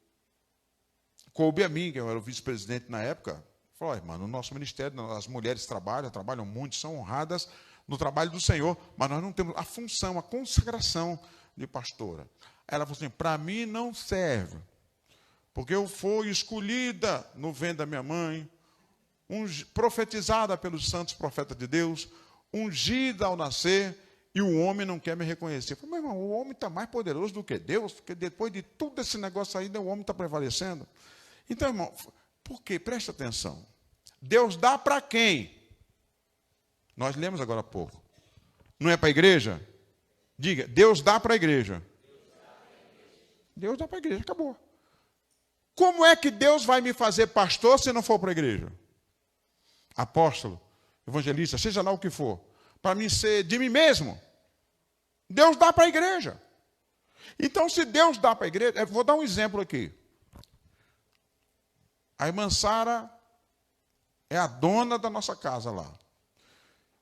coube a mim, que eu era o vice-presidente na época, falou, irmã, no nosso ministério, as mulheres trabalham muito, são honradas no trabalho do Senhor, mas nós não temos a função, a consagração de pastora. Ela falou assim, para mim não serve, porque eu fui escolhida no ventre da minha mãe, profetizada pelos santos profetas de Deus, ungida ao nascer, e o homem não quer me reconhecer. Eu falei, meu irmão, o homem está mais poderoso do que Deus, porque depois de tudo esse negócio aí, o homem está prevalecendo. Então, irmão, por quê? Presta atenção. Deus dá para quem? Nós lemos agora há pouco. Não é para a igreja? Diga, Deus dá para a igreja. Deus dá para a igreja, acabou. Como é que Deus vai me fazer pastor se não for para a igreja? Apóstolo, evangelista, seja lá o que for, para mim ser de mim mesmo. Deus dá para a igreja. Então, se Deus dá para a igreja, eu vou dar um exemplo aqui. A irmã Sara é a dona da nossa casa lá.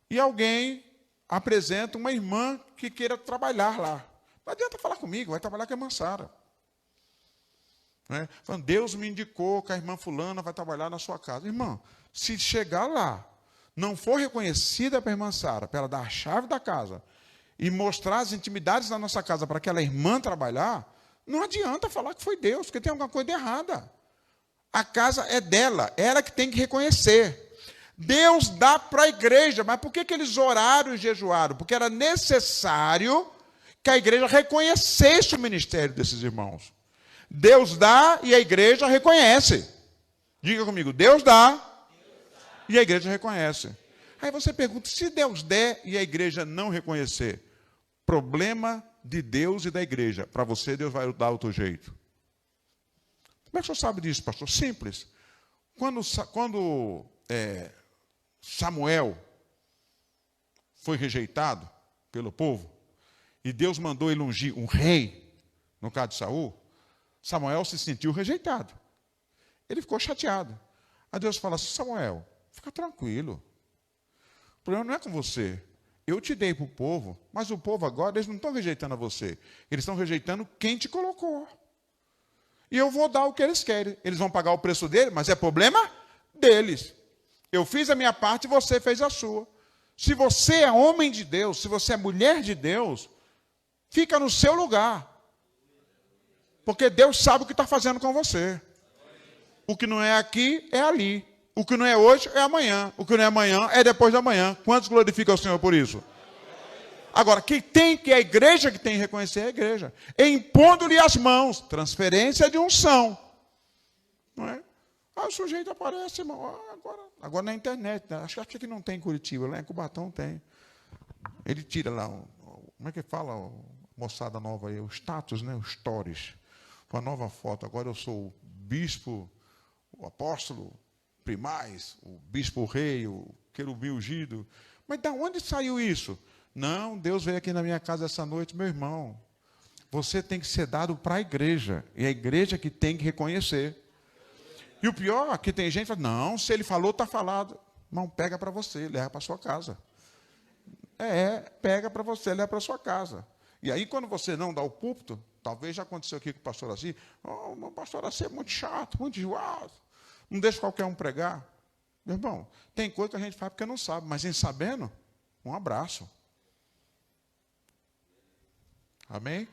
E alguém apresenta uma irmã que queira trabalhar lá. Não adianta falar comigo, vai trabalhar com a irmã Sara. Falando, Deus me indicou que a irmã fulana vai trabalhar na sua casa. Irmão, se chegar lá, não for reconhecida para a irmã Sara, para ela dar a chave da casa e mostrar as intimidades da nossa casa para aquela irmã trabalhar, não adianta falar que foi Deus, porque tem alguma coisa errada. A casa é dela, ela que tem que reconhecer. Deus dá para a igreja, mas por que eles oraram e jejuaram? Porque era necessário que a igreja reconhecesse o ministério desses irmãos. Deus dá e a igreja reconhece. Diga comigo, Deus dá e a igreja reconhece. Aí você pergunta, se Deus der e a igreja não reconhecer, problema de Deus e da igreja. Para você, Deus vai dar outro jeito. Como é que o senhor sabe disso, pastor? Simples. Quando Samuel foi rejeitado pelo povo, e Deus mandou ele ungir um rei, no caso de Saul, Samuel se sentiu rejeitado. Ele ficou chateado. Aí Deus fala assim, Samuel, fica tranquilo. O problema não é com você. Eu te dei para o povo, mas o povo agora, eles não estão rejeitando a você. Eles estão rejeitando quem te colocou. E eu vou dar o que eles querem. Eles vão pagar o preço dele, mas é problema deles. Eu fiz a minha parte e você fez a sua. Se você é homem de Deus, se você é mulher de Deus, fica no seu lugar. Porque Deus sabe o que está fazendo com você. O que não é aqui, é ali. O que não é hoje, é amanhã. O que não é amanhã, é depois de amanhã. Quantos glorificam o Senhor por isso? Agora, a igreja que tem que reconhecer é a igreja. Impondo-lhe as mãos. Transferência de unção. Não é? O sujeito aparece, irmão. Agora na internet. Né? Acho que não tem em Curitiba. Lá em Cubatão tem. Ele tira lá. Como é que fala? Moçada nova aí. O status, né? Os stories. Uma nova foto. Agora eu sou o bispo, o apóstolo primaz, o bispo rei, o querubim ungido. Mas de onde saiu isso? Não, Deus veio aqui na minha casa essa noite, meu irmão. Você tem que ser dado para a igreja. E a igreja que tem que reconhecer. E o pior é que tem gente que fala, não, se ele falou, está falado. Irmão, pega para você, leva para sua casa. Pega para você, leva para sua casa. E aí, quando você não dá o púlpito, talvez já aconteceu aqui com o pastor Assi, o pastor Assi é muito chato, muito enjoado, não deixa qualquer um pregar. Meu irmão, tem coisa que a gente faz porque não sabe, mas em sabendo, um abraço. Amém?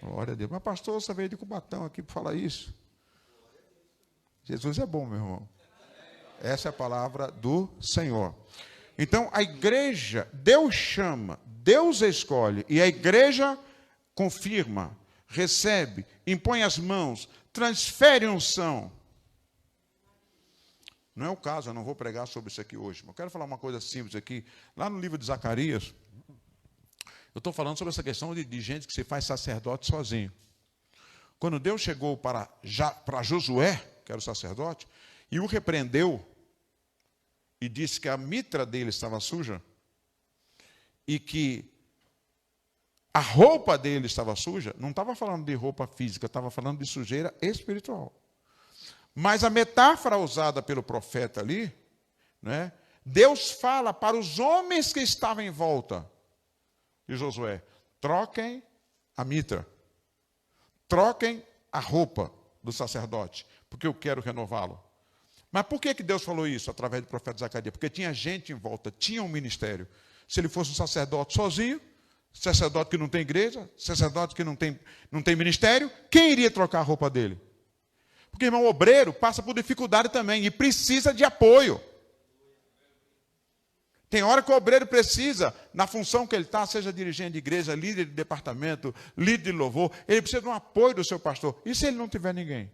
Glória a Deus. Mas pastor, você veio de Cubatão aqui para falar isso? Jesus é bom, meu irmão. Essa é a palavra do Senhor. Então, a igreja, Deus chama, Deus escolhe, e a igreja confirma, recebe, impõe as mãos, transfere unção. Não é o caso, eu não vou pregar sobre isso aqui hoje, mas eu quero falar uma coisa simples aqui. Lá no livro de Zacarias, eu estou falando sobre essa questão de gente que se faz sacerdote sozinho. Quando Deus chegou para Josué, que era o sacerdote, e o repreendeu, e disse que a mitra dele estava suja, e que a roupa dele estava suja, não estava falando de roupa física, estava falando de sujeira espiritual. Mas a metáfora usada pelo profeta ali, né, Deus fala para os homens que estavam em volta de Josué: troquem a mitra, troquem a roupa do sacerdote, porque eu quero renová-lo. Mas por que Deus falou isso através do profeta Zacarias? Porque tinha gente em volta, tinha um ministério. Se ele fosse um sacerdote sozinho, sacerdote que não tem igreja, sacerdote que não tem ministério, quem iria trocar a roupa dele? Porque, irmão, o obreiro passa por dificuldade também e precisa de apoio. Tem hora que o obreiro precisa, na função que ele está, seja dirigente de igreja, líder de departamento, líder de louvor, ele precisa de um apoio do seu pastor. E se ele não tiver ninguém?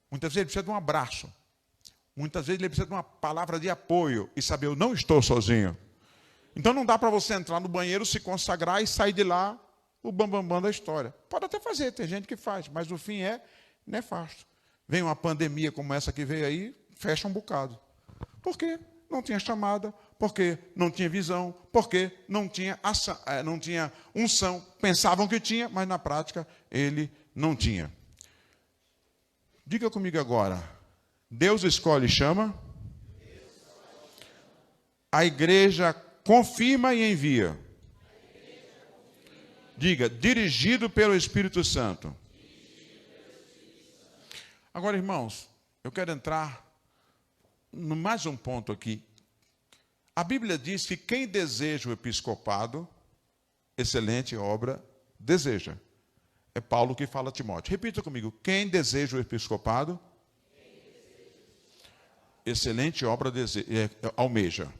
Muitas vezes ele precisa de um abraço. Muitas vezes ele precisa de uma palavra de apoio e saber: eu não estou sozinho. Então não dá para você entrar no banheiro, se consagrar e sair de lá o bambambam da história. Pode até fazer, tem gente que faz, mas o fim é nefasto. Vem uma pandemia como essa que veio aí, fecha um bocado. Por quê? Não tinha chamada, porque não tinha visão, porque não tinha unção. Pensavam que tinha, mas na prática ele não tinha. Diga comigo agora: Deus escolhe e chama, a igreja confirma e envia. Diga: dirigido pelo Espírito Santo. Agora, irmãos, eu quero entrar no mais um ponto aqui. A Bíblia diz que quem deseja o episcopado, excelente obra deseja. É Paulo que fala a Timóteo. Repita comigo: quem deseja o episcopado, excelente obra almeja.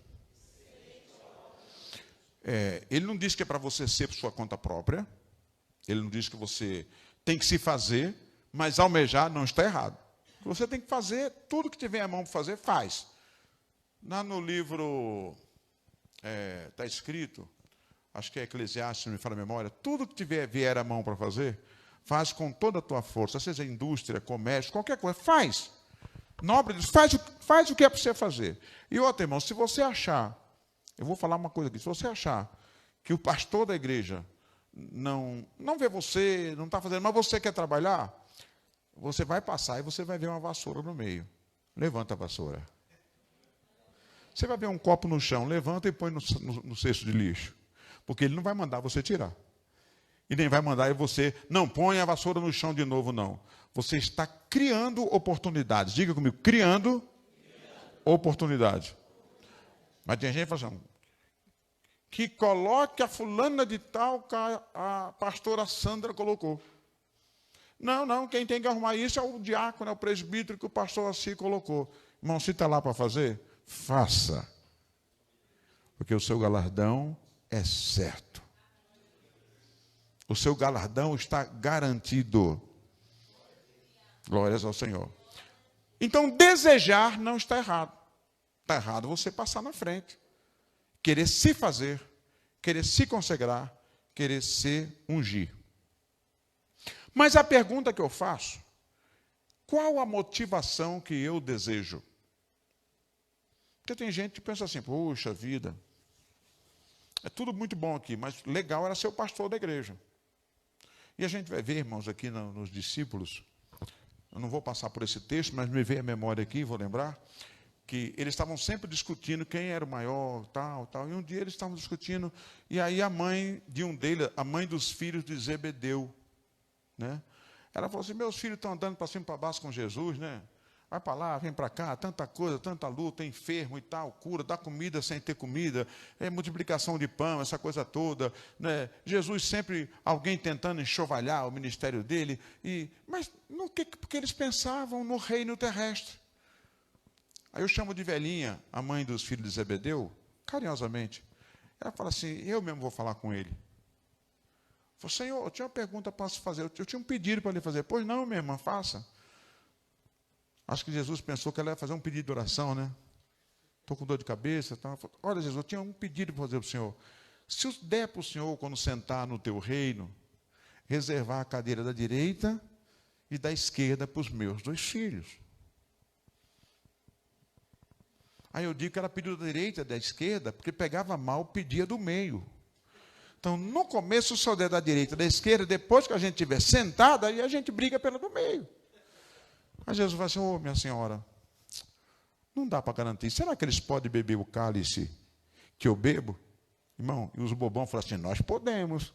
Ele não diz que é para você ser por sua conta própria. Ele não diz que você tem que se fazer, mas almejar não está errado. Você tem que fazer tudo que tiver à mão para fazer, faz. Lá no livro está escrito, acho que é Eclesiastes, se não me fala a memória, tudo que vier à mão para fazer, faz com toda a tua força, seja indústria, comércio, qualquer coisa, faz. Nobre, faz o que é para você fazer. E outro, irmão, se você achar, eu vou falar uma coisa aqui, se você achar que o pastor da igreja não vê você, não está fazendo, mas você quer trabalhar, você vai passar e você vai ver uma vassoura no meio. Levanta a vassoura. Você vai ver um copo no chão, levanta e põe no cesto de lixo. Porque ele não vai mandar você tirar. E nem vai mandar você, não, põe a vassoura no chão de novo, não. Você está criando oportunidades. Diga comigo: criando oportunidade. Mas tem gente falando que coloque a fulana de tal que a pastora Sandra colocou. Não, quem tem que arrumar isso é o diácono, é o presbítero que o pastor assim colocou. Irmão, se está lá para fazer, faça. Porque o seu galardão é certo. O seu galardão está garantido. Glórias ao Senhor. Então, desejar não está errado. Está errado você passar na frente. Querer se fazer, querer se consagrar, querer se ungir. Mas a pergunta que eu faço: qual a motivação que eu desejo? Porque tem gente que pensa assim: puxa vida, é tudo muito bom aqui, mas legal era ser o pastor da igreja. E a gente vai ver, irmãos, aqui nos discípulos, eu não vou passar por esse texto, mas me veio a memória aqui, vou lembrar, que eles estavam sempre discutindo quem era o maior, tal. E um dia eles estavam discutindo, e aí a mãe de um deles, a mãe dos filhos de Zebedeu, né? Ela falou assim: meus filhos estão andando para cima e para baixo com Jesus, né? Vai para lá, vem para cá, tanta coisa, tanta luta, enfermo e tal, cura, dá comida sem ter comida, multiplicação de pão, essa coisa toda. Né? Jesus sempre, alguém tentando enxovalhar o ministério dele. Mas no que? Porque eles pensavam no reino terrestre. Aí eu chamo de velhinha, a mãe dos filhos de Zebedeu, carinhosamente. Ela fala assim, eu mesmo vou falar com ele. Eu falo, Senhor, eu tinha uma pergunta para fazer, eu tinha um pedido para lhe fazer. Pois não, minha irmã, faça. Acho que Jesus pensou que ela ia fazer um pedido de oração, né? Estou com dor de cabeça. Tá? Olha, Jesus, eu tinha um pedido para fazer para o Senhor. Se eu der para o Senhor, quando sentar no teu reino, reservar a cadeira da direita e da esquerda para os meus 2 filhos. Aí eu digo que ela pediu da direita e da esquerda, porque pegava mal, pedia do meio. Então, no começo, só der da direita e da esquerda, depois que a gente estiver sentado, aí a gente briga pela do meio. Aí Jesus vai assim, ô minha senhora, não dá para garantir. Será que eles podem beber o cálice que eu bebo? Irmão, e os bobão falaram assim, nós podemos.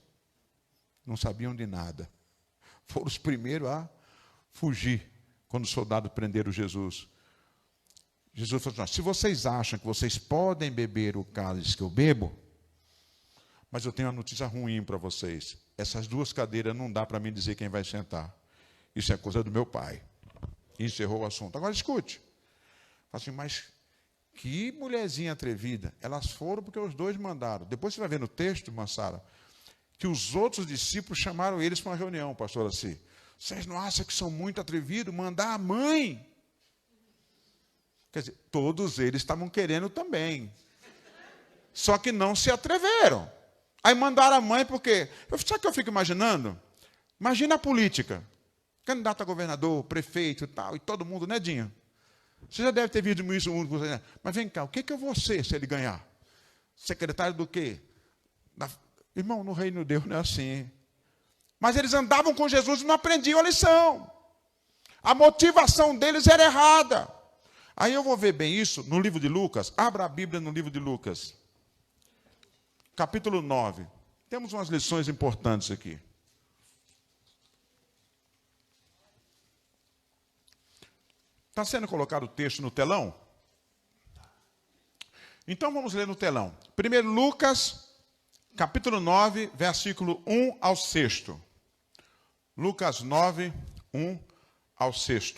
Não sabiam de nada. Foram os primeiros a fugir, quando os soldados prenderam Jesus. Jesus falou assim, se vocês acham que vocês podem beber o cálice que eu bebo, mas eu tenho uma notícia ruim para vocês. Essas 2 cadeiras não dá para mim dizer quem vai sentar. Isso é coisa do meu pai. Encerrou o assunto. Agora escute. Assim, mas que mulherzinha atrevida. Elas foram porque os 2 mandaram. Depois você vai ver no texto, Massara, que os outros discípulos chamaram eles para uma reunião, pastor assim. Vocês não acham que são muito atrevidos? Mandar a mãe. Quer dizer, todos eles estavam querendo também. Só que não se atreveram. Aí mandaram a mãe porque... Sabe o que eu fico imaginando? Imagina a política. Candidato a governador, prefeito e tal, e todo mundo, né, Dinho? Você já deve ter visto isso muito. Mas vem cá, o que eu vou ser se ele ganhar? Secretário do quê? Irmão, no reino de Deus não é assim. Mas eles andavam com Jesus e não aprendiam a lição. A motivação deles era errada. Aí eu vou ver bem isso no livro de Lucas. Abra a Bíblia no livro de Lucas. Capítulo 9. Temos umas lições importantes aqui. Está sendo colocado o texto no telão? Então vamos ler no telão. Primeiro Lucas, capítulo 9, versículo 1 ao 6. Lucas 9, 1 ao 6.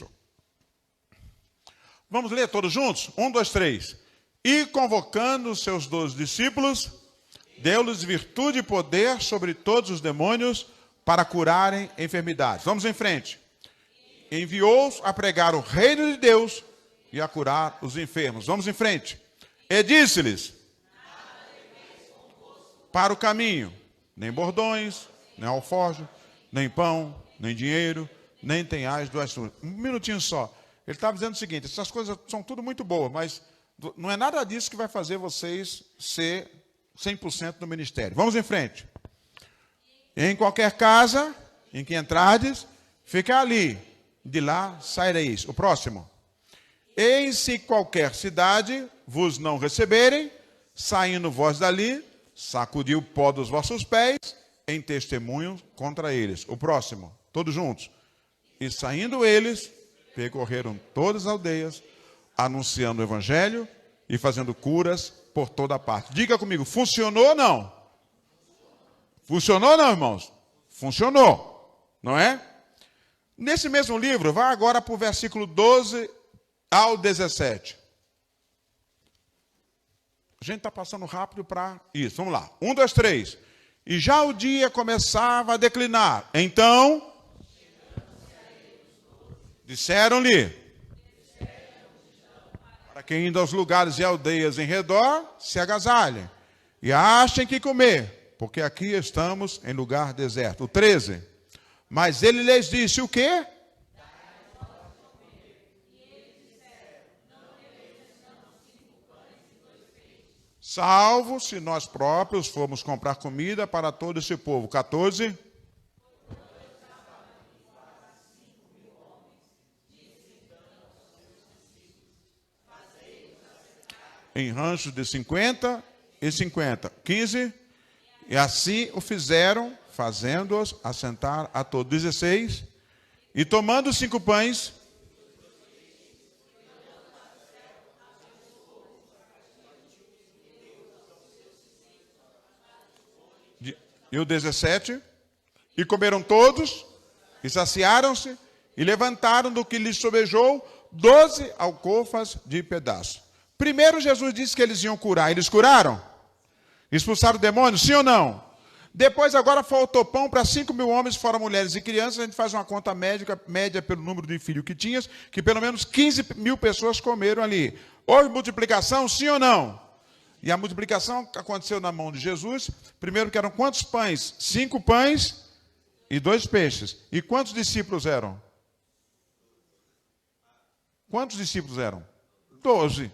Vamos ler todos juntos? 1, 2, 3. E convocando os seus 12 discípulos, deu-lhes virtude e poder sobre todos os demônios para curarem enfermidades. Vamos em frente. Enviou-os a pregar o reino de Deus e a curar os enfermos. Vamos em frente. E disse-lhes, para o caminho, nem bordões, nem alforje, nem pão, nem dinheiro, nem tenhais 2 túnicas. Um minutinho só. Ele estava dizendo o seguinte, essas coisas são tudo muito boas, mas não é nada disso que vai fazer vocês ser 100% no ministério. Vamos em frente. Em qualquer casa em que entrardes, fica ali. De lá saireis. O próximo. E se qualquer cidade vos não receberem, saindo vós dali, sacudi o pó dos vossos pés, em testemunho contra eles. O próximo. Todos juntos. E saindo eles, percorreram todas as aldeias, anunciando o evangelho e fazendo curas por toda parte. Diga comigo, funcionou ou não? Funcionou ou não, irmãos? Funcionou. Não é? Nesse mesmo livro, vá agora para o versículo 12 ao 17. A gente está passando rápido para isso. Vamos lá. 1, 2, 3. E já o dia começava a declinar. Então, disseram-lhe, para que indo aos lugares e aldeias em redor, se agasalhem. E achem que comer, porque aqui estamos em lugar deserto. O 13. Mas ele lhes disse o quê? Salvo se nós próprios formos comprar comida para todo esse povo. 14. Em ranchos de 50 e 50. 15. E assim o fizeram, fazendo-os assentar a todos. 16. E tomando 5 pães, E o 17. E comeram todos, e saciaram-se, e levantaram do que lhes sobejou 12 alcofas de pedaço. Primeiro Jesus disse que eles iam curar. Eles curaram? Expulsaram o demônio? Sim ou não? Depois agora faltou pão para 5.000 homens, fora mulheres e crianças. A gente faz uma conta média pelo número de filhos que tinhas, que pelo menos 15.000 pessoas comeram ali. Houve multiplicação? Sim ou não? E a multiplicação aconteceu na mão de Jesus. Primeiro que eram quantos pães? 5 pães e 2 peixes. E quantos discípulos eram? Quantos discípulos eram? 12.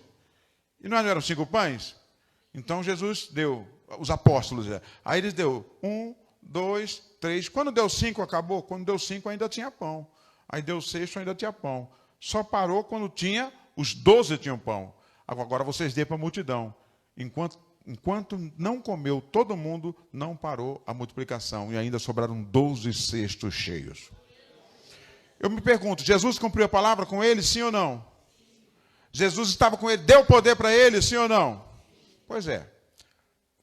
E não eram 5 pães? Então Jesus deu, os apóstolos, aí eles deu 1, 2, 3. Quando deu 5 acabou? Quando deu 5 ainda tinha pão. Aí deu 6 ainda tinha pão. Só parou quando tinha, os 12 tinham pão. Agora vocês dêem para a multidão. Enquanto não comeu todo mundo, não parou a multiplicação. E ainda sobraram 12 cestos cheios. Eu me pergunto, Jesus cumpriu a palavra com eles, sim ou não? Jesus estava com ele, deu poder para eles, sim ou não? Pois é.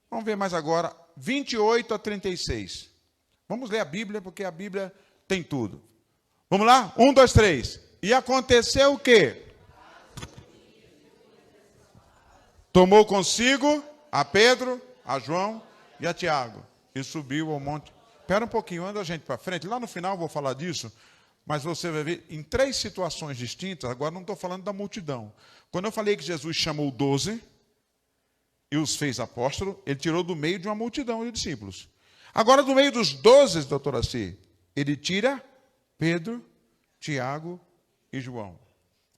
Vamos ver mais agora, 28 a 36. Vamos ler a Bíblia, porque a Bíblia tem tudo. Vamos lá? 1, 2, 3. E aconteceu o quê? Tomou consigo a Pedro, a João e a Tiago. E subiu ao monte. Espera um pouquinho, anda a gente para frente. Lá no final eu vou falar disso. Mas você vai ver, em 3 situações distintas, agora não estou falando da multidão. Quando eu falei que Jesus chamou 12 e os fez apóstolos, ele tirou do meio de uma multidão de discípulos. Agora, do meio dos 12, doutor Assi, ele tira Pedro, Tiago e João.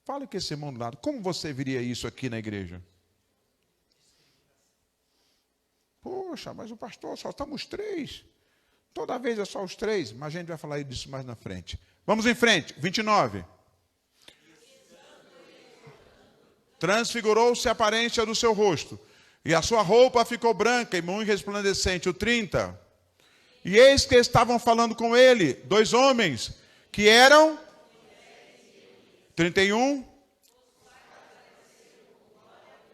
Fala com esse irmão do lado, como você viria isso aqui na igreja? Poxa, mas o pastor, só estamos 3. Toda vez é só os 3, mas a gente vai falar disso mais na frente. Vamos em frente, 29. Transfigurou-se a aparência do seu rosto, e a sua roupa ficou branca e muito resplandecente. O 30. E eis que estavam falando com ele 2 homens, que eram 31,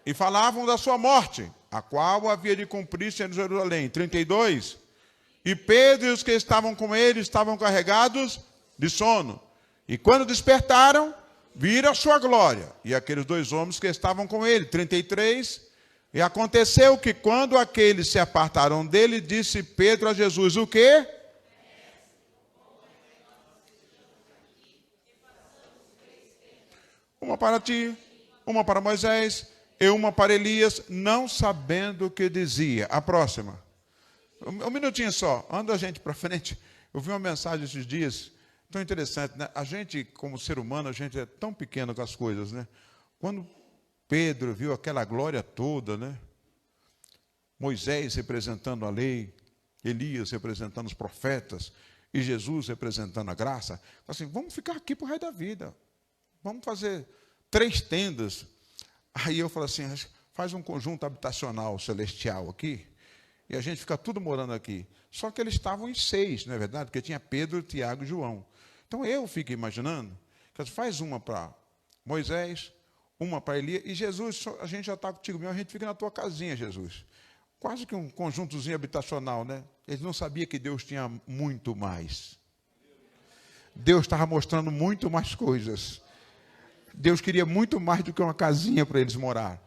e falavam da sua morte, a qual havia de cumprir-se em Jerusalém. 32. E Pedro e os que estavam com ele estavam carregados de sono. E quando despertaram, viram a sua glória. E aqueles 2 homens que estavam com ele. 33. E aconteceu que quando aqueles se apartaram dele, disse Pedro a Jesus, o quê? Uma para ti, uma para Moisés, e uma para Elias, não sabendo o que dizia. A próxima. Um minutinho só, anda a gente para frente. Eu vi uma mensagem esses dias, tão interessante, né? A gente, como ser humano, a gente é tão pequeno com as coisas, né? Quando Pedro viu aquela glória toda, né? Moisés representando a lei, Elias representando os profetas, e Jesus representando a graça, assim, vamos ficar aqui para o resto da vida. Vamos fazer 3 tendas. Aí eu falo assim, faz um conjunto habitacional celestial aqui, e a gente fica tudo morando aqui. Só que eles estavam em 6, não é verdade? Porque tinha Pedro, Tiago e João. Então eu fico imaginando, que faz uma para Moisés, uma para Elias, e Jesus, a gente já está contigo mesmo, a gente fica na tua casinha, Jesus. Quase que um conjuntozinho habitacional, né? Eles não sabiam que Deus tinha muito mais. Deus estava mostrando muito mais coisas. Deus queria muito mais do que uma casinha para eles morar.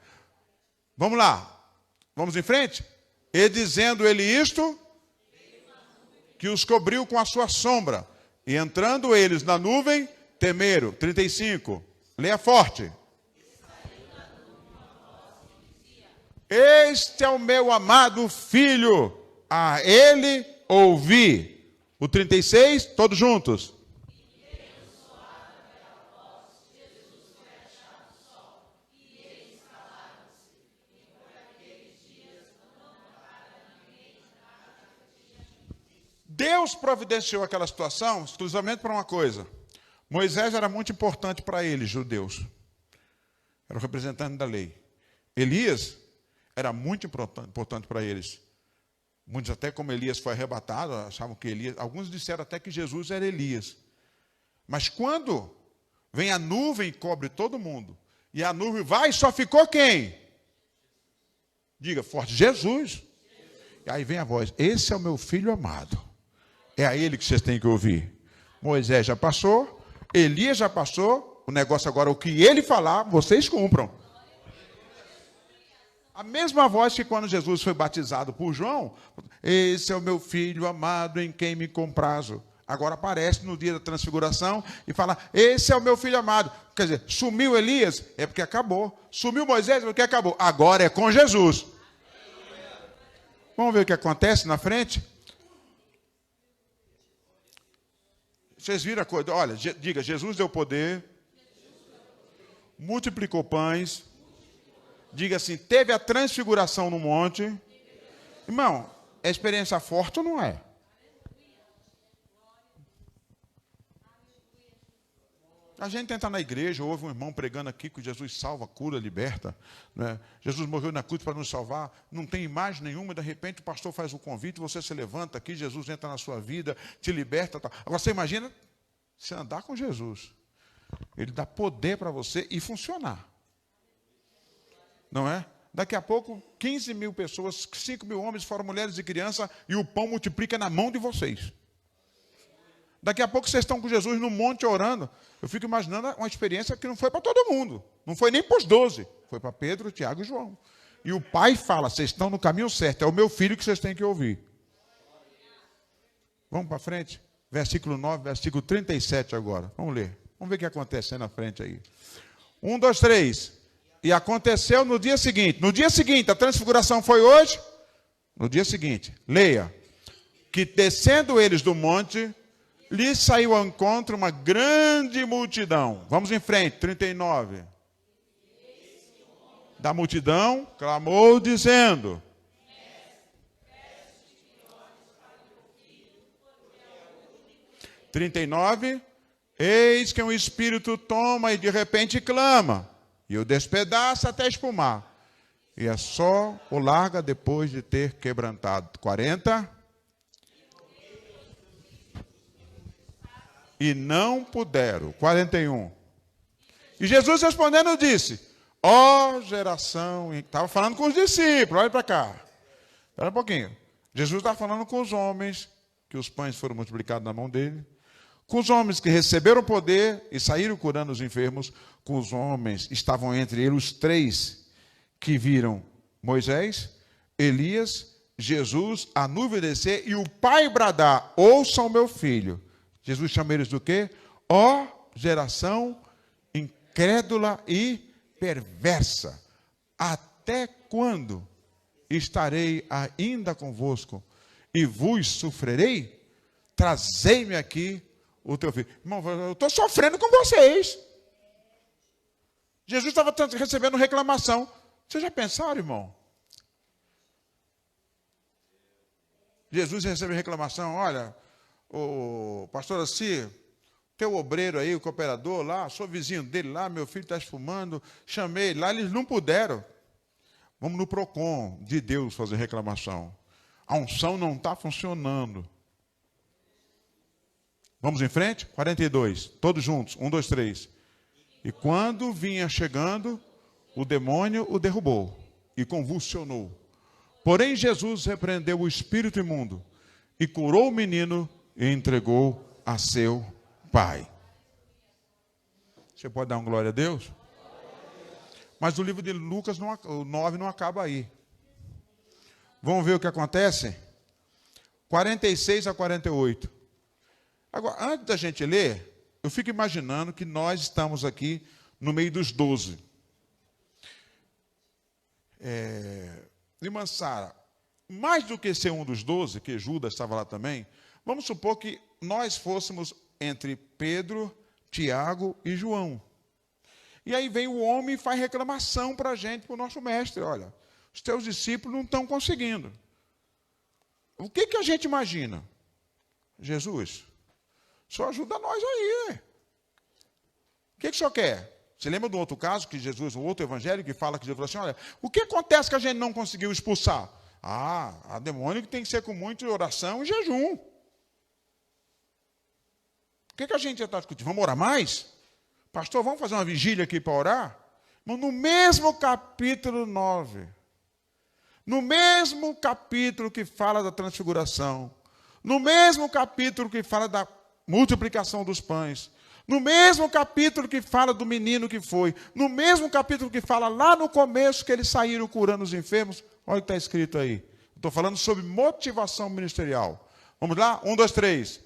Vamos lá. Vamos em frente? E dizendo ele isto, que os cobriu com a sua sombra. E entrando eles na nuvem, temeram. 35. Leia forte. Este é o meu amado filho, a ele ouvi. O 36, todos juntos. Deus providenciou aquela situação exclusivamente para uma coisa. Moisés era muito importante para eles, judeus. Era o representante da lei. Elias era muito importante para eles. Muitos até como Elias foi arrebatado, achavam que Elias... Alguns disseram até que Jesus era Elias. Mas quando vem a nuvem e cobre todo mundo, e a nuvem vai, só ficou quem? Diga forte, Jesus. E aí vem a voz: esse é o meu filho amado. É a ele que vocês têm que ouvir. Moisés já passou, Elias já passou, o negócio agora, o que ele falar, vocês cumpram. A mesma voz que quando Jesus foi batizado por João: esse é o meu filho amado em quem me comprazo. Agora aparece no dia da transfiguração e fala: esse é o meu filho amado. Quer dizer, sumiu Elias, é porque acabou. Sumiu Moisés, é porque acabou. Agora é com Jesus. Vamos ver o que acontece na frente? Vocês viram a coisa? Olha, diga: Jesus deu poder, multiplicou pães. Diga assim: teve a transfiguração no monte. Irmão, é experiência forte ou não é? A gente entra na igreja, ouve um irmão pregando aqui que Jesus salva, cura, liberta, né? Jesus morreu na cruz para nos salvar, não tem imagem nenhuma, de repente o pastor faz o convite, você se levanta aqui, Jesus entra na sua vida, te liberta. Tal. Agora você imagina se andar com Jesus. Ele dá poder para você e funcionar. Não é? Daqui a pouco, 15 mil pessoas, 5 mil homens, fora mulheres e crianças, e o pão multiplica na mão de vocês. Daqui a pouco vocês estão com Jesus no monte orando. Eu fico imaginando uma experiência que não foi para todo mundo. Não foi nem para os 12. Foi para Pedro, Tiago e João. E o pai fala: vocês estão no caminho certo. É o meu filho que vocês têm que ouvir. Vamos para frente? Versículo 9, versículo 37 agora. Vamos ler. Vamos ver o que acontece aí na frente aí. 1, 2, 3. E aconteceu no dia seguinte. No dia seguinte, a transfiguração foi hoje. No dia seguinte, leia. Que descendo eles do monte, lhe saiu ao encontro uma grande multidão. Vamos em frente, 39. Da multidão clamou dizendo: 39. Eis que um espírito toma e de repente clama, e o despedaça até espumar. E é só o larga depois de ter quebrantado. 40. E não puderam. 41. E Jesus respondendo disse: ó geração... Estava falando com os discípulos, olha para cá. Espera um pouquinho. Jesus está falando com os homens, que os pães foram multiplicados na mão dele. Com os homens que receberam poder e saíram curando os enfermos. Com os homens, estavam entre eles os 3 que viram Moisés, Elias, Jesus, a nuvem descer e o pai bradar: ouçam meu filho. Jesus chama eles do quê? Ó geração incrédula e perversa. Até quando estarei ainda convosco e vos sofrerei? Trazei-me aqui o teu filho. Irmão, eu estou sofrendo com vocês. Jesus estava recebendo reclamação. Vocês já pensaram, irmão? Jesus recebe reclamação: olha, o pastor Assi, teu obreiro aí, o cooperador lá, sou vizinho dele lá, meu filho está esfumando, chamei lá, eles não puderam. Vamos no PROCON de Deus fazer reclamação. A unção não está funcionando. Vamos em frente? 42, todos juntos, 1, 2, 3. E quando vinha chegando, o demônio o derrubou e convulsionou. Porém Jesus repreendeu o espírito imundo e curou o menino e entregou a seu pai. Você pode dar uma glória a Deus? Mas o livro de Lucas, o 9, não acaba aí. Vamos ver o que acontece? 46 a 48. Agora, antes da gente ler, eu fico imaginando que nós estamos aqui no meio dos 12. Irmã Sara, mais do que ser um dos 12, que Judas estava lá também, vamos supor que nós fôssemos entre Pedro, Tiago e João. E aí vem o homem e faz reclamação para a gente, para o nosso mestre: olha, os teus discípulos não estão conseguindo. O que a gente imagina? Jesus, só ajuda nós aí. O que o senhor quer? Você lembra do outro caso, que Jesus, o outro evangelho, que fala que Jesus falou assim: olha, o que acontece que a gente não conseguiu expulsar? A demônio que tem que ser com muita oração e jejum. O que a gente já está discutindo? Vamos orar mais? Pastor, vamos fazer uma vigília aqui para orar? Mas no mesmo capítulo 9, No mesmo capítulo que fala da transfiguração, no mesmo capítulo que fala da multiplicação dos pães, no mesmo capítulo que fala do menino que foi, no mesmo capítulo que fala lá no começo que eles saíram curando os enfermos, olha o que está escrito aí. Estou falando sobre motivação ministerial. Vamos lá? 1, 2, 3.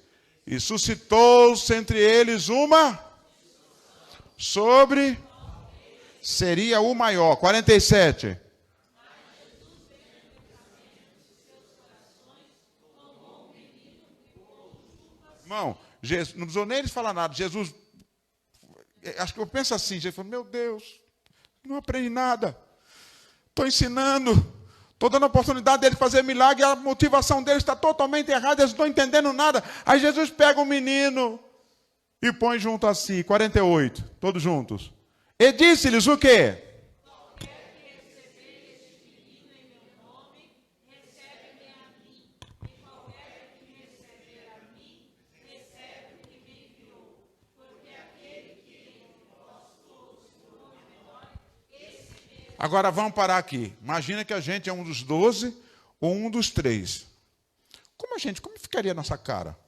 E suscitou-se entre eles uma sobre... Seria o maior. 47. Irmão, Jesus, não precisou nem eles falar nada. Jesus, acho que eu penso assim, Jesus falou, meu Deus, não aprendi nada. Estou ensinando, estou dando a oportunidade dele fazer milagre, e a motivação deles está totalmente errada, eles não estão entendendo nada. Aí Jesus pega um menino e põe junto a si, 48, todos juntos. E disse-lhes o quê? Agora vamos parar aqui. Imagina que a gente é um dos 12 ou um dos 3. Como ficaria a nossa cara?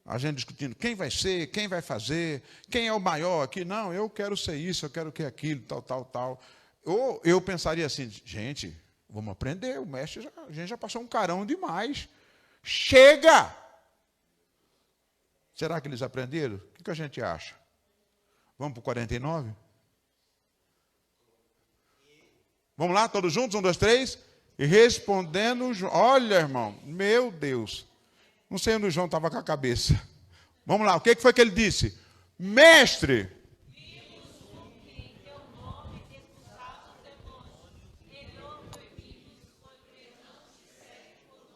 A gente discutindo quem vai ser, quem vai fazer, quem é o maior aqui. Não, eu quero ser isso, eu quero que aquilo, tal. Ou eu pensaria assim, gente, vamos aprender, o mestre, a gente já passou um carão demais. Chega! Será que eles aprenderam? O que a gente acha? Vamos para o 49? Vamos lá, todos juntos? 1, 2, 3. E respondendo, olha, irmão, meu Deus. Não sei onde o João estava com a cabeça. Vamos lá, o que foi que ele disse? Mestre.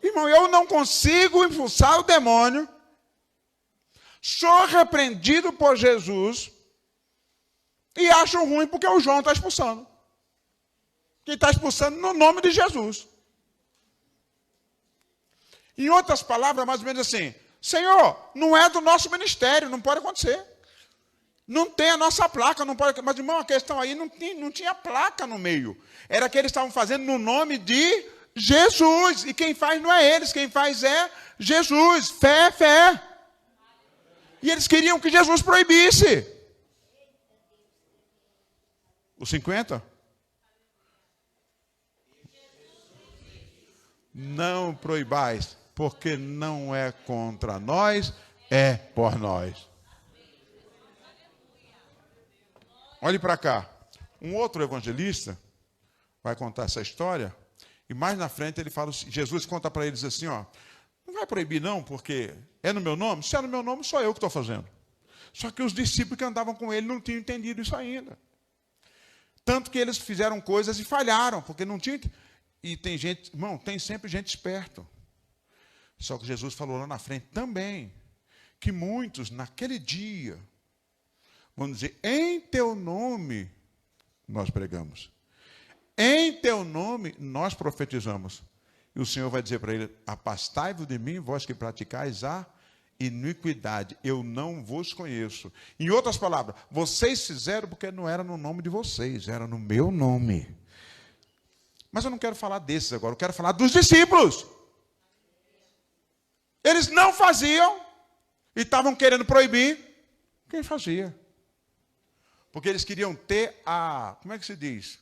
Irmão, eu não consigo expulsar o demônio. Sou repreendido por Jesus. E acho ruim porque o João está expulsando. Quem está expulsando no nome de Jesus. Em outras palavras, mais ou menos assim, Senhor, não é do nosso ministério, não pode acontecer. Não tem a nossa placa, não pode. Mas, irmão, a questão aí não tinha placa no meio. Era que eles estavam fazendo no nome de Jesus. E quem faz não é eles, quem faz é Jesus. Fé. E eles queriam que Jesus proibisse. Os 50? Não proibais, porque não é contra nós, é por nós. Olhe para cá. Um outro evangelista vai contar essa história, e mais na frente ele fala, Jesus conta para eles assim, ó, não vai proibir não, porque é no meu nome? Se é no meu nome, sou eu que estou fazendo. Só que os discípulos que andavam com ele não tinham entendido isso ainda. Tanto que eles fizeram coisas e falharam, porque não tinham... E tem gente, irmão, tem sempre gente esperto. Só que Jesus falou lá na frente também, que muitos naquele dia vão dizer, em teu nome nós pregamos. Em teu nome nós profetizamos. E o Senhor vai dizer para ele, afastai-vos de mim, vós que praticais a iniquidade, eu não vos conheço. Em outras palavras, vocês fizeram porque não era no nome de vocês, era no meu nome. Mas eu não quero falar desses agora, eu quero falar dos discípulos. Eles não faziam e estavam querendo proibir. Quem fazia? Porque eles queriam ter a, como é que se diz?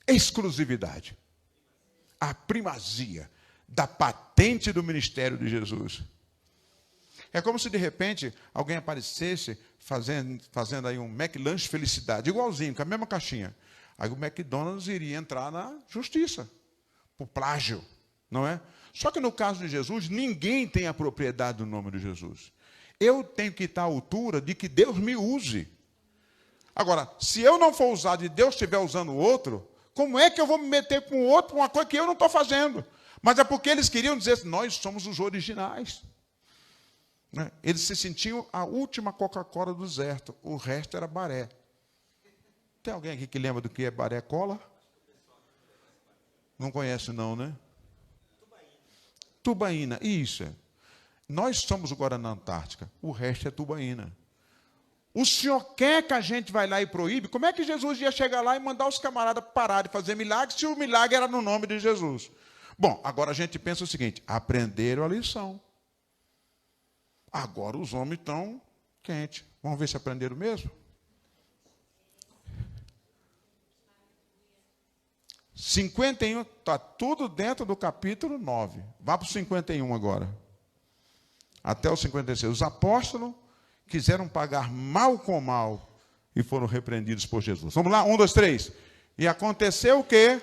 Exclusividade. A primazia da patente do ministério de Jesus. É como se de repente alguém aparecesse fazendo aí um McLanche Felicidade, igualzinho, com a mesma caixinha. Aí o McDonald's iria entrar na justiça, por plágio, não é? Só que no caso de Jesus, ninguém tem a propriedade do nome de Jesus. Eu tenho que estar à altura de que Deus me use. Agora, se eu não for usado e Deus estiver usando o outro, como é que eu vou me meter com o outro por uma coisa que eu não estou fazendo? Mas é porque eles queriam dizer, nós somos os originais. Né? Eles se sentiam a última Coca-Cola do deserto, o resto era baré. Tem alguém aqui que lembra do que é baré cola? Não conhece não, né? Tubaína, isso. Nós somos o Guaraná Antártica, o resto é tubaína. O senhor quer que a gente vá lá e proíbe? Como é que Jesus ia chegar lá e mandar os camaradas parar de fazer milagre se o milagre era no nome de Jesus? Bom, agora a gente pensa o seguinte, aprenderam a lição. Agora os homens estão quentes. Vamos ver se aprenderam mesmo? 51, está tudo dentro do capítulo 9. Vá para o 51 agora. Até o 56. Os apóstolos quiseram pagar mal com mal e foram repreendidos por Jesus. Vamos lá? 1, 2, 3. E aconteceu o quê?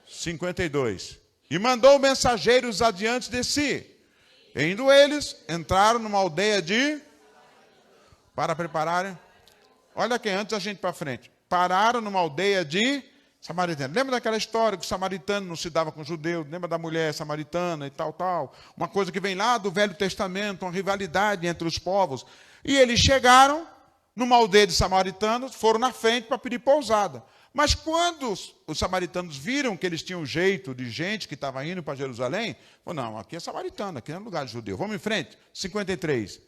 52. E mandou mensageiros adiante de si. Indo eles, entraram numa aldeia para prepararem. Olha aqui, antes da gente ir para frente. Pararam numa aldeia de samaritano. Lembra daquela história que o samaritano não se dava com o judeu? Lembra da mulher samaritana e tal, tal? Uma coisa que vem lá do Velho Testamento, uma rivalidade entre os povos. E eles chegaram numa aldeia de samaritanos, foram na frente para pedir pousada. Mas quando os samaritanos viram que eles tinham jeito de gente que estava indo para Jerusalém, falaram, não, aqui é samaritano, aqui não é lugar de judeu. Vamos em frente. 53.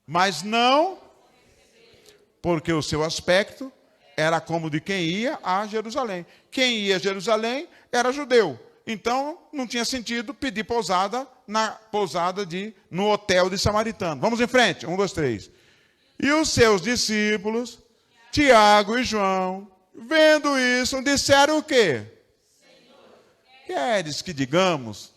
Mas não, porque o seu aspecto era como de quem ia a Jerusalém. Quem ia a Jerusalém era judeu. Então, não tinha sentido pedir pousada no hotel de samaritano. Vamos em frente. 1, 2, 3. E os seus discípulos, Tiago e João, vendo isso, disseram o quê? Queres que digamos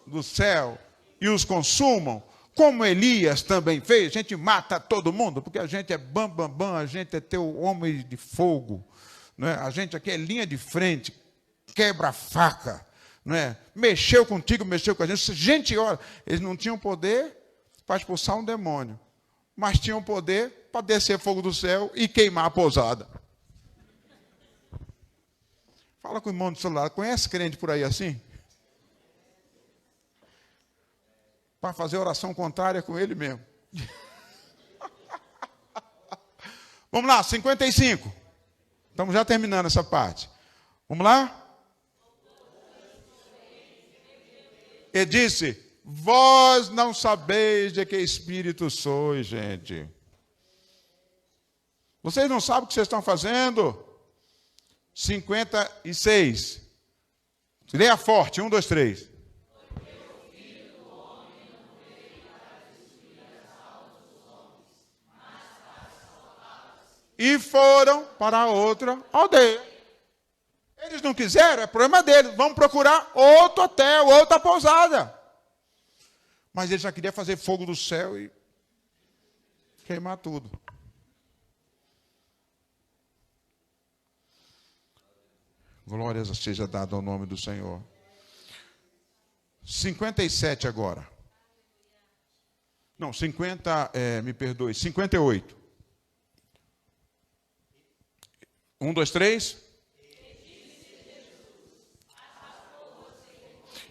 do céu e os consumam, como Elias também fez? A gente mata todo mundo, porque a gente é bam, a gente é teu homem de fogo, não é? A gente aqui é linha de frente, quebra a faca, não é? Mexeu contigo, mexeu com a gente. Gente, olha, eles não tinham poder para expulsar um demônio, mas tinham poder para descer fogo do céu e queimar a pousada. Fala com o irmão do celular, conhece crente por aí assim? Para fazer oração contrária com ele mesmo. Vamos lá, 55. Estamos já terminando essa parte. Vamos lá? E disse, vós não sabeis de que espírito sois, gente. Vocês não sabem o que vocês estão fazendo? 56. Leia forte, 1, 2, 3. E foram para outra aldeia. Eles não quiseram, é problema deles. Vamos procurar outro hotel, outra pousada. Mas ele já queria fazer fogo do céu e queimar tudo. Glórias seja dada ao nome do Senhor. 57 agora. Não, 58. 1, 2, 3.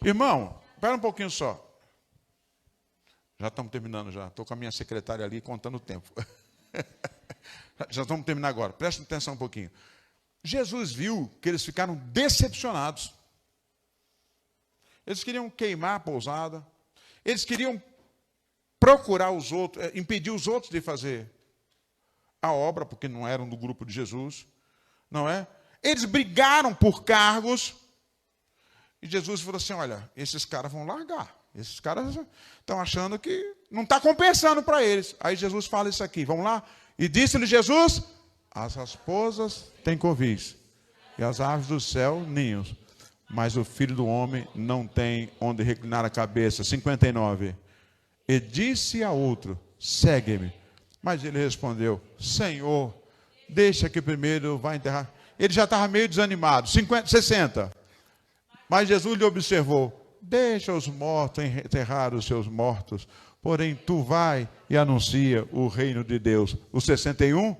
Irmão, espera um pouquinho só. Já estamos terminando já. Estou com a minha secretária ali contando o tempo. Já estamos terminando agora. Presta atenção um pouquinho. Jesus viu que eles ficaram decepcionados. Eles queriam queimar a pousada. Eles queriam procurar os outros, impedir os outros de fazer a obra, porque não eram do grupo de Jesus. Não é? Eles brigaram por cargos. E Jesus falou assim, olha, esses caras vão largar. Esses caras estão achando que não está compensando para eles. Aí Jesus fala isso aqui, vamos lá? E disse-lhe Jesus, as raposas têm covis, e as aves do céu ninhos, mas o Filho do Homem não tem onde reclinar a cabeça. 59. E disse a outro, segue-me. Mas ele respondeu, Senhor, deixa que primeiro vá enterrar. Ele já estava meio desanimado. 60. Mas Jesus lhe observou, deixa os mortos enterrar os seus mortos, porém tu vai e anuncia o reino de Deus. O 61,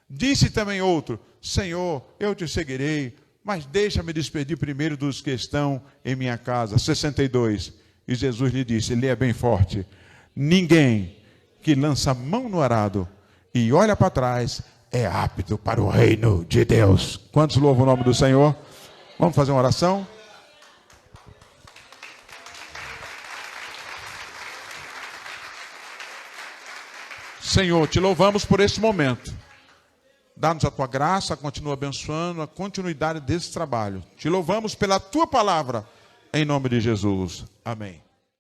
disse também outro, Senhor, eu te seguirei, mas deixa-me despedir primeiro dos que estão em minha casa. 62, e Jesus lhe disse, leia bem forte, ninguém que lança a mão no arado e olha para trás é apto para o reino de Deus. Quantos louvam o nome do Senhor? Vamos fazer uma oração? Senhor, te louvamos por este momento. Dá-nos a tua graça, continua abençoando a continuidade desse trabalho. Te louvamos pela tua palavra, em nome de Jesus. Amém.